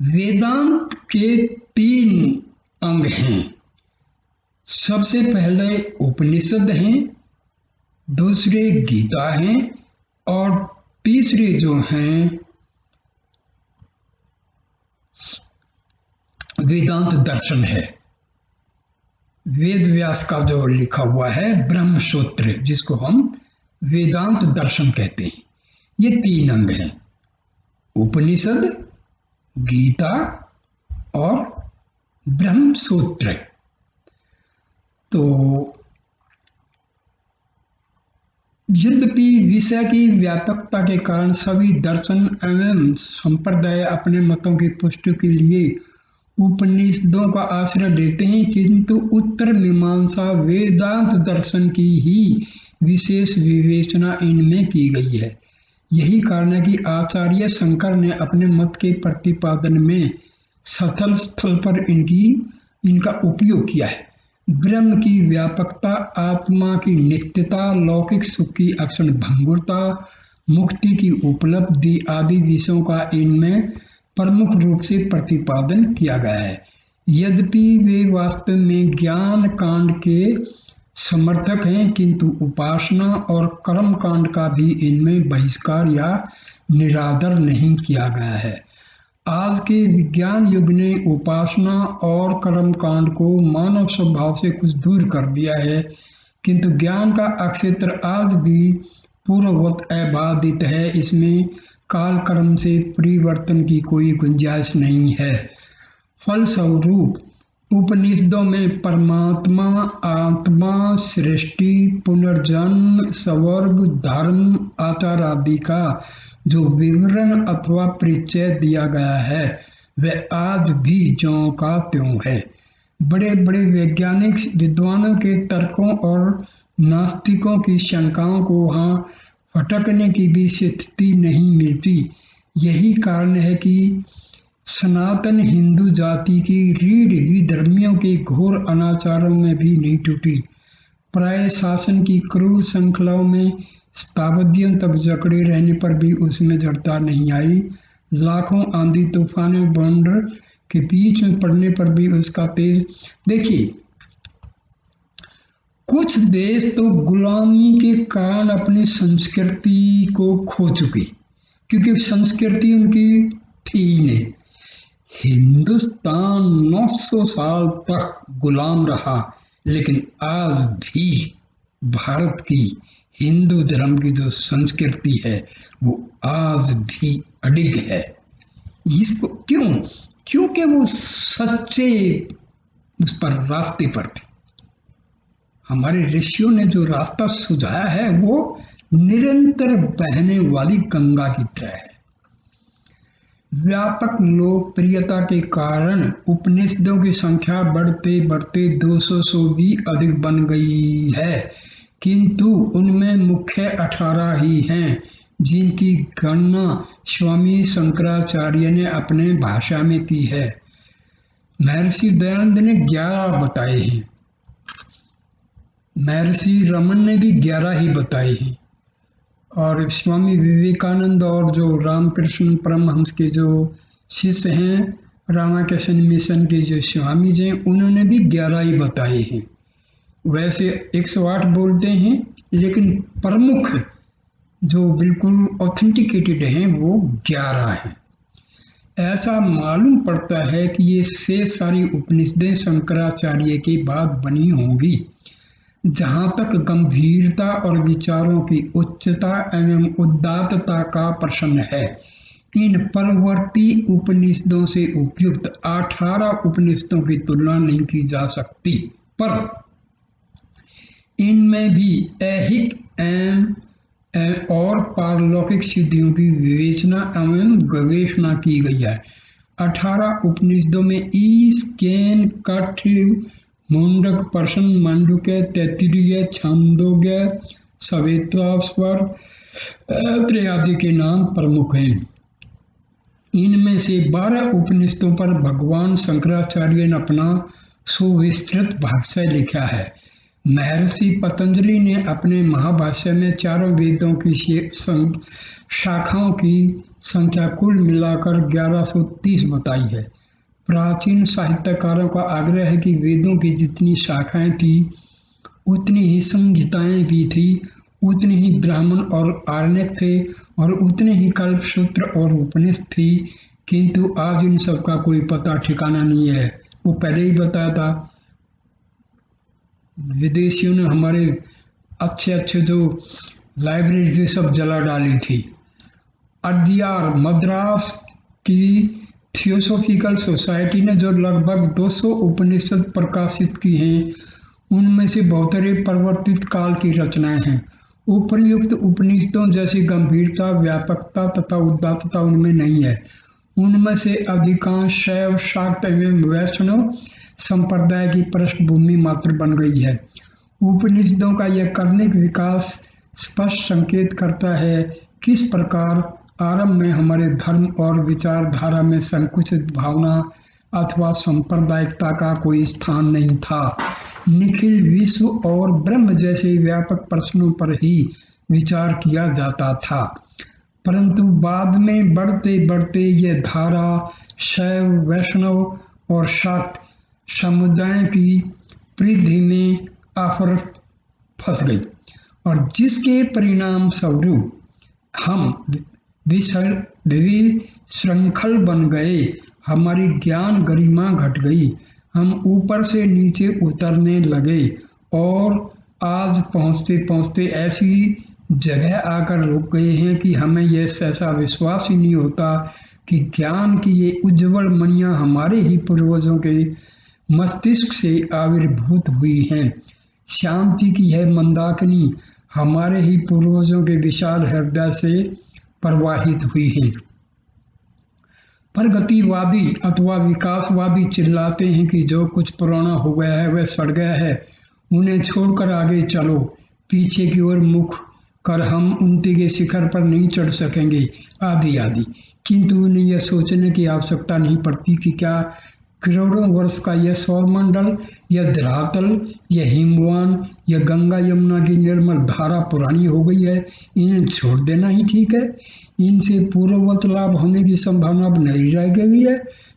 वेदांत के 3 अंग हैं। सबसे पहले उपनिषद हैं, दूसरे गीता हैं और तीसरे जो हैं वेदांत दर्शन है। वेद व्यास का जो लिखा हुआ है ब्रह्म सूत्र, जिसको हम वेदांत दर्शन कहते हैं। ये 3 अंग हैं, उपनिषद, गीता और ब्रह्म सूत्र। तो यद्यपि विषय की व्यापकता के कारण सभी दर्शन एवं संप्रदाय अपने मतों की पुष्टि के लिए उपनिषदों का आश्रय लेते हैं, किंतु उत्तर मीमांसा वेदांत दर्शन की ही विशेष विवेचना इनमें की गई है। यही कारण है कि आचार्य शंकर ने अपने मत के प्रतिपादन में स्थल स्थल पर इनका उपयोग किया है। ब्रह्म की व्यापकता, आत्मा की नित्यता, लौकिक सुख की अक्षण भंगुरता, मुक्ति की उपलब्धि आदि विषयों का इनमें प्रमुख रूप से प्रतिपादन किया गया है। यद्यपि वे वास्तव में ज्ञान कांड के समर्थक हैं, किंतु उपासना और कर्म कांड का भी इनमें बहिष्कार या निरादर नहीं किया गया है। आज के विज्ञान युग ने उपासना और कर्म कांड को मानव स्वभाव से कुछ दूर कर दिया है, किंतु ज्ञान का अक्षेत्र आज भी पूर्ववत अबाधित है। इसमें काल कर्म से परिवर्तन की कोई गुंजाइश नहीं है। फलस्वरूप उपनिषदों में परमात्मा, आत्मा, सृष्टि, पुनर्जन्म, स्वर्ग, धर्म, आचार आदि का जो विवरण अथवा परिचय दिया गया है वह आज भी ज्यों का त्यों है। बड़े बड़े वैज्ञानिक विद्वानों के तर्कों और नास्तिकों की शंकाओं को वहाँ फटकने की भी स्थिति नहीं मिलती। यही कारण है कि सनातन हिंदू जाति की रीढ़ विधर्मियों के घोर अनाचारों में भी नहीं टूटी। प्राय शासन की क्रूर श्रृंखलाओं में शताब्दियों तक जकड़े रहने पर भी उसमें जड़ता नहीं आई। लाखों आंधी तूफानों बौंडर के बीच में पड़ने पर भी उसका तेज। देखिए, कुछ देश तो गुलामी के कारण अपनी संस्कृति को खो चुके, क्योंकि संस्कृति उनकी थी ही नहीं। हिंदुस्तान 900 साल तक गुलाम रहा, लेकिन आज भी भारत की हिंदू धर्म की जो संस्कृति है वो आज भी अडिग है। इसको क्यों? क्योंकि वो सच्चे उस पर रास्ते पर थे। हमारे ऋषियों ने जो रास्ता सुझाया है वो निरंतर बहने वाली गंगा की तरह है। व्यापक लोकप्रियता के कारण उपनिषदों की संख्या बढ़ते बढ़ते 200 से भी अधिक बन गई है, किंतु उनमें मुख्य 18 ही हैं, जिनकी गणना स्वामी शंकराचार्य ने अपने भाषा में की है। महर्षि दयानंद ने 11 बताए हैं, महर्षि रमन ने भी 11 ही बताए हैं, और स्वामी विवेकानंद और जो रामकृष्ण परमहंस के जो शिष्य हैं, रामाकृष्ण मिशन के जो स्वामी जी हैं, उन्होंने भी 11 ही बताए हैं। वैसे 108 बोलते हैं, लेकिन प्रमुख जो बिल्कुल ऑथेंटिकेटेड हैं वो 11 हैं। ऐसा मालूम पड़ता है कि ये शेष सारी उपनिषदें शंकराचार्य की बात बनी होंगी। जहाँ तक गंभीरता और विचारों की उच्चता एवं उदात्तता का प्रश्न है, इन परवर्ती उपनिषदों से उपयुक्त 18 उपनिषदों की तुलना नहीं की जा सकती, पर इनमें भी ऐहिक और पारलौकिक सिद्धियों की विवेचना एवं गवेषणा की गई है। 18 उपनिषदों में ईश, केन, कठ, मुंडक, प्रश्न, मांडुक्य, तैत्तिरीय, छांदोग्य, सवेतास्वर आदि के नाम प्रमुख हैं। इनमें से 12 उपनिषदों पर भगवान शंकराचार्य ने अपना सुविस्तृत भाष्य लिखा है। महर्षि पतंजलि ने अपने महाभाष्य में चारों वेदों की शाखाओं की संख्या कुल मिलाकर 1130 बताई है। प्राचीन साहित्यकारों का आग्रह है कि वेदों की जितनी शाखाएं थी उतनी ही संहिताएं भी थी, उतने ही ब्राह्मण और आरण्यक थे और उतने ही कल्पसूत्र और उपनिषद थी, किंतु आज इन सब का कोई पता ठिकाना नहीं है। वो पहले ही बताया था, विदेशियों ने हमारे अच्छे अच्छे जो लाइब्रेरी थी सब जला डाली थी। अड्यार मद्रास की थियोसॉफिकल सोसाइटी ने जो लगभग 200 उपनिषद प्रकाशित की हैं, उनमें से बहुतरे परिवर्तित काल की रचनाएं हैं। उपर्युक्त उपनिषदों जैसी गंभीरता, व्यापकता तथा उदात्तता उनमें नहीं है। उनमें से अधिकांश शैव, शाक्त एवं वैष्णव संप्रदाय की पृष्ठभूमि मात्र बन गई है। उपनिषदों का यह कर्णिक विकास स्पष्ट संकेत करता है किस प्रकार आरंभ में हमारे धर्म और विचारधारा में संकुचित भावना अथवा सांप्रदायिकता का कोई स्थान नहीं था। निखिल विश्व और ब्रह्म जैसे व्यापक प्रश्नों पर ही विचार किया जाता था, परंतु बाद में बढ़ते बढ़ते यह धारा शैव, वैष्णव और शाक्त समुदाय की परिधि में आफर फंस गई और जिसके परिणाम स्वरूप हम विशृंखल बन गए। हमारी ज्ञान गरिमा घट गई, हम ऊपर से नीचे उतरने लगे और आज पहुँचते पहुँचते ऐसी जगह आकर रुक गए हैं कि हमें यह सहसा विश्वास ही नहीं होता कि ज्ञान की ये उज्जवल मणियाँ हमारे ही पूर्वजों के मस्तिष्क से आविर्भूत हुई हैं। शांति की है मंदाकिनी हमारे ही पूर्वजों के विशाल हृदय से प्रवाहित हुई है। प्रगतिवादी अथवा विकासवादी चिल्लाते हैं कि जो कुछ पुराना हो गया है वह सड़ गया है, उन्हें छोड़कर आगे चलो, पीछे की ओर मुख कर हम उन्नति के शिखर पर नहीं चढ़ सकेंगे, आदि आदि। किंतु उन्हें यह सोचने की आवश्यकता नहीं पड़ती कि क्या करोड़ों वर्ष का यह सौरमंडल, यह धरातल, यह हिमवान, यह गंगा यमुना की निर्मल धारा पुरानी हो गई है, इन्हें छोड़ देना ही ठीक है। इनसे पूर्ववत लाभ होने की संभावना अब नहीं रह गई है,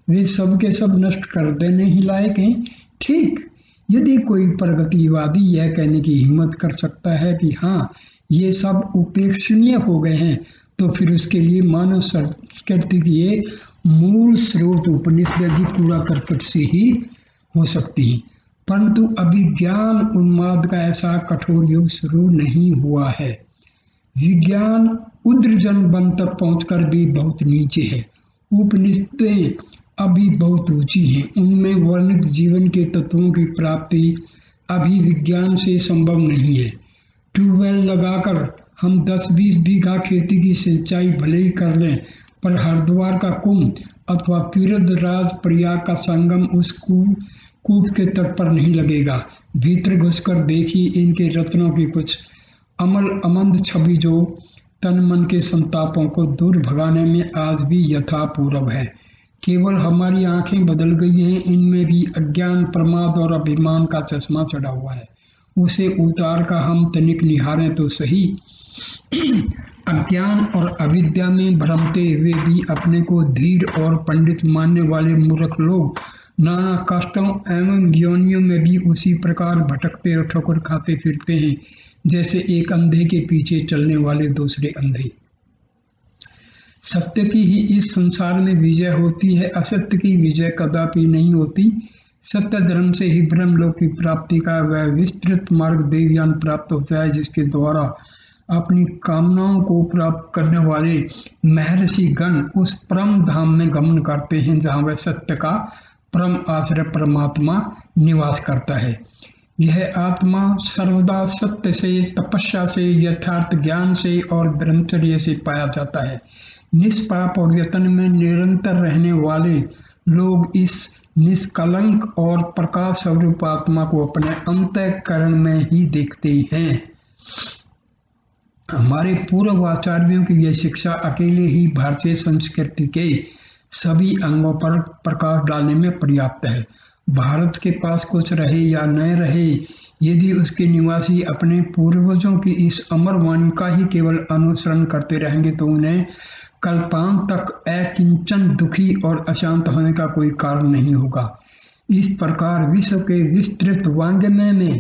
वे सब के सब नष्ट कर देने ही लायक हैं। ठीक, यदि कोई प्रगतिवादी यह कहने की हिम्मत कर सकता है कि हाँ ये सब उपेक्षणीय हो गए हैं, तो फिर उसके लिए मानव संस्कृति की ये मूल स्रोत उपनिषद की कूड़ा करकट से ही हो सकती है। परंतु अभी ज्ञान उन्माद का ऐसा कठोर युग शुरू नहीं हुआ है। विज्ञान उद्रजन बन तक पहुंचकर भी बहुत नीचे है। उपनिषदें अभी बहुत ऊंची हैं, उनमें वर्णित जीवन के तत्वों की प्राप्ति अभी विज्ञान से संभव नहीं है। ट्यूबवेल लगाकर हम 10-20 बीघा खेती की सिंचाई भले ही कर लें, पर हरिद्वार का कुंभ अथवा तीर्थराज प्रयाग का संगम उस कूप के तट पर नहीं लगेगा। भीतर घुसकर देखिए इनके रत्नों की कुछ अमल अमंद छवि जो तन मन के संतापों को दूर भगाने में आज भी यथापूर्व है। केवल हमारी आंखें बदल गई हैं, इनमें भी अज्ञान, प्रमाद और अभिमान का चश्मा चढ़ा हुआ है। उसे उतार का हम तनिक निहारें तो सही। अज्ञान और अविद्या में भ्रमते हुए भी अपने को धीर और पंडित मानने वाले मूर्ख लोग नाना कष्टों एवं योनियों में भी उसी प्रकार भटकते और ठोकर खाते फिरते हैं जैसे एक अंधे के पीछे चलने वाले दूसरे अंधे। सत्य की ही इस संसार में विजय होती है, असत्य की विजय कदापि नहीं होती। सत्य धर्म से ही ब्रह्मलोक की प्राप्ति का वह विस्तृत मार्ग देवयान प्राप्त होता है, जिसके द्वारा अपनी कामनाओं को प्राप्त करने वाले महर्षि गण उस परम धाम में गमन करते हैं जहाँ वह सत्य का परम आश्रय परमात्मा निवास करता है। यह आत्मा सर्वदा सत्य से, तपस्या से, यथार्थ ज्ञान से और ब्रह्मचर्य से पाया जाता है। निष्पाप और यत्न में निरंतर रहने वाले लोग इस निष्कलंक और प्रकाश स्वरूप आत्मा को अपने अंतःकरण में ही देखते हैं। हमारे पूर्व आचार्यों की यह शिक्षा अकेले ही भारतीय संस्कृति के सभी अंगों पर प्रकाश डालने में पर्याप्त है। भारत के पास कुछ रहे या न रहे, यदि उसके निवासी अपने पूर्वजों की इस अमर वाणी का ही केवल अनुसरण करते रहेंगे तो उन्हें कल्पांत तक अकिंचन दुखी और अशांत होने का कोई कारण नहीं होगा। इस प्रकार विश्व के विस्तृत वांग्मय में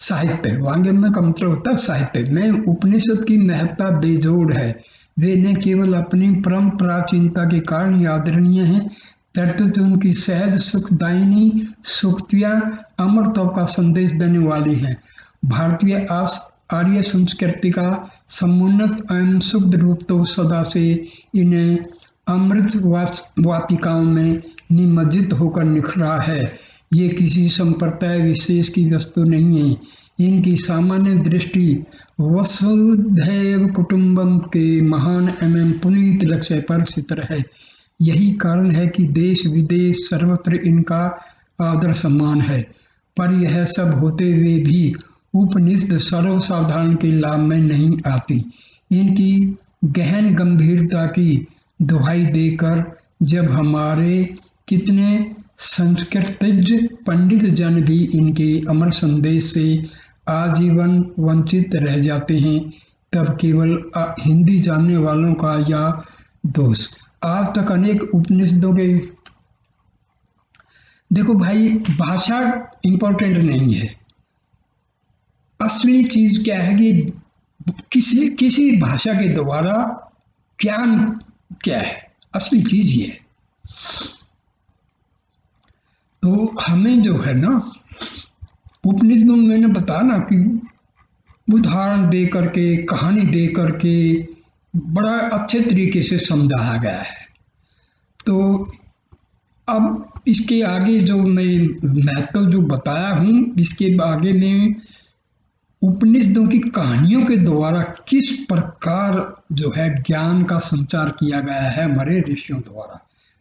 साहित्य, वाङ्मय का मतलब होता है साहित्य में उपनिषद की महत्ता बेजोड़ है। वे न केवल अपनी परम प्राचीनता के कारण आदरणीय हैं, तर्तुत उनकी सहज सुखदायिनी सूक्तियाँ अमरत्व का संदेश देने वाली हैं। भारतीय आर्य संस्कृति का समुन्नत एवं शुद्ध रूप तो सदा से इन्हें अमृत वाटिकाओं में निमज्जित होकर निखरा है। ये किसी संप्रदाय विशेष की वस्तु नहीं है। इनकी सामान्य दृष्टि वसुधैव कुटुंबम के महान एवं पुनीत लक्ष्य पर स्थिर है। यही कारण है कि देश विदेश सर्वत्र इनका आदर सम्मान है। पर यह सब होते हुए भी उपनिषद सर्वसाधारण के लाभ में नहीं आती। इनकी गहन गंभीरता की दुहाई देकर जब हमारे कितने संस्कृतज्ञ पंडित जन भी इनके अमर संदेश से आजीवन वंचित रह जाते हैं, तब केवल हिंदी जानने वालों का या दोष। आज तक अनेक उपनिषदों के, देखो भाई, भाषा इंपॉर्टेंट नहीं है। असली चीज क्या है कि किसी भाषा के द्वारा ज्ञान क्या है, असली चीज ये है। तो हमें जो है ना, उपनिषदों में मैंने बताया ना कि उदाहरण दे करके, कहानी दे करके बड़ा अच्छे तरीके से समझाया गया है। तो अब इसके आगे जो मैं महत्व जो बताया हूँ, इसके आगे में उपनिषदों की कहानियों के द्वारा किस प्रकार जो है ज्ञान का संचार किया गया है हमारे ऋषियों द्वारा,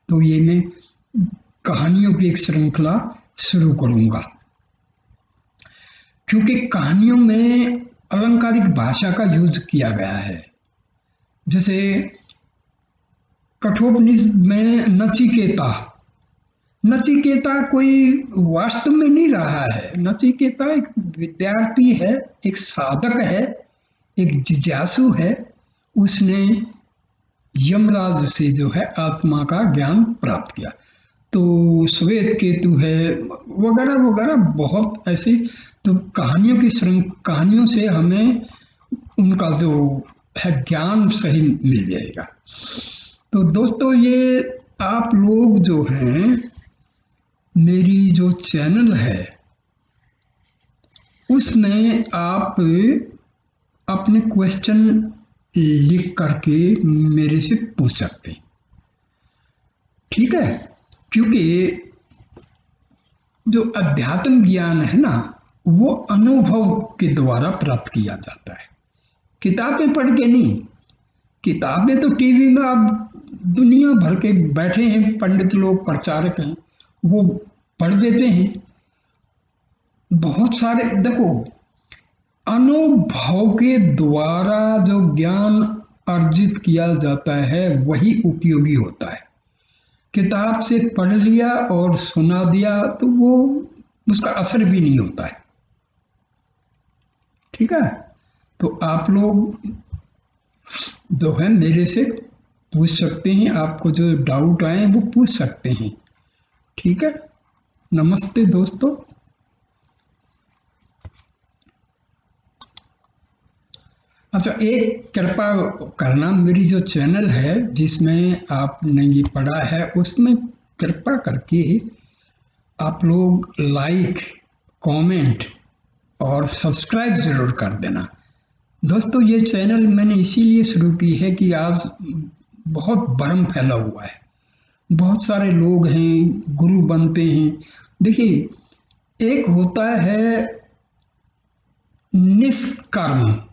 तो ये मैं कहानियों की एक श्रृंखला शुरू करूंगा। क्योंकि कहानियों में अलंकारिक भाषा का यूज किया गया है। जैसे कठोपनिषद में नचिकेता कोई वास्तव में नहीं रहा है। नचिकेता एक विद्यार्थी है, एक साधक है, एक जिज्ञासु है। उसने यमराज से जो है आत्मा का ज्ञान प्राप्त किया। तो श्वेत केतु है वगैरह वगैरह बहुत ऐसी, तो कहानियों से हमें उनका जो है ज्ञान सही मिल जाएगा। तो दोस्तों, ये आप लोग जो हैं, मेरी जो चैनल है उसमें आप अपने क्वेश्चन लिख करके मेरे से पूछ सकते हैं, ठीक है? क्योंकि जो अध्यात्म ज्ञान है ना, वो अनुभव के द्वारा प्राप्त किया जाता है, किताबें पढ़ के नहीं। किताबें तो टीवी में आप दुनिया भर के बैठे हैं पंडित लोग, प्रचारक हैं, वो पढ़ देते हैं बहुत सारे। देखो, अनुभव के द्वारा जो ज्ञान अर्जित किया जाता है वही उपयोगी होता है। किताब से पढ़ लिया और सुना दिया तो वो उसका असर भी नहीं होता है, ठीक है? तो आप लोग जो है मेरे से पूछ सकते हैं, आपको जो डाउट आए वो पूछ सकते हैं, ठीक है? नमस्ते दोस्तों। अच्छा, एक कृपा करना, मेरी जो चैनल है जिसमें आपने ये पढ़ा है उसमें कृपा करके आप लोग लाइक, कमेंट और सब्सक्राइब जरूर कर देना। दोस्तों, ये चैनल मैंने इसीलिए शुरू की है कि आज बहुत भ्रम फैला हुआ है, बहुत सारे लोग हैं गुरु बनते हैं। देखिए, एक होता है निष्काम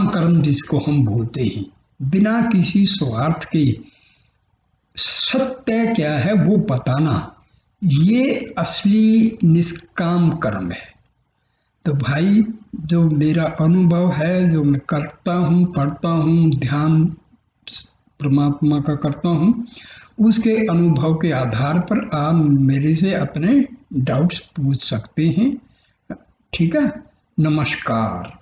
कर्म जिसको हम बोलते हैं, बिना किसी स्वार्थ के सत्य क्या है वो बताना, ये असली निष्काम कर्म है। तो भाई, जो मेरा अनुभव है, जो मैं करता हूँ, पढ़ता हूँ, ध्यान परमात्मा का करता हूँ, उसके अनुभव के आधार पर आप मेरे से अपने डाउट्स पूछ सकते हैं, ठीक है? नमस्कार।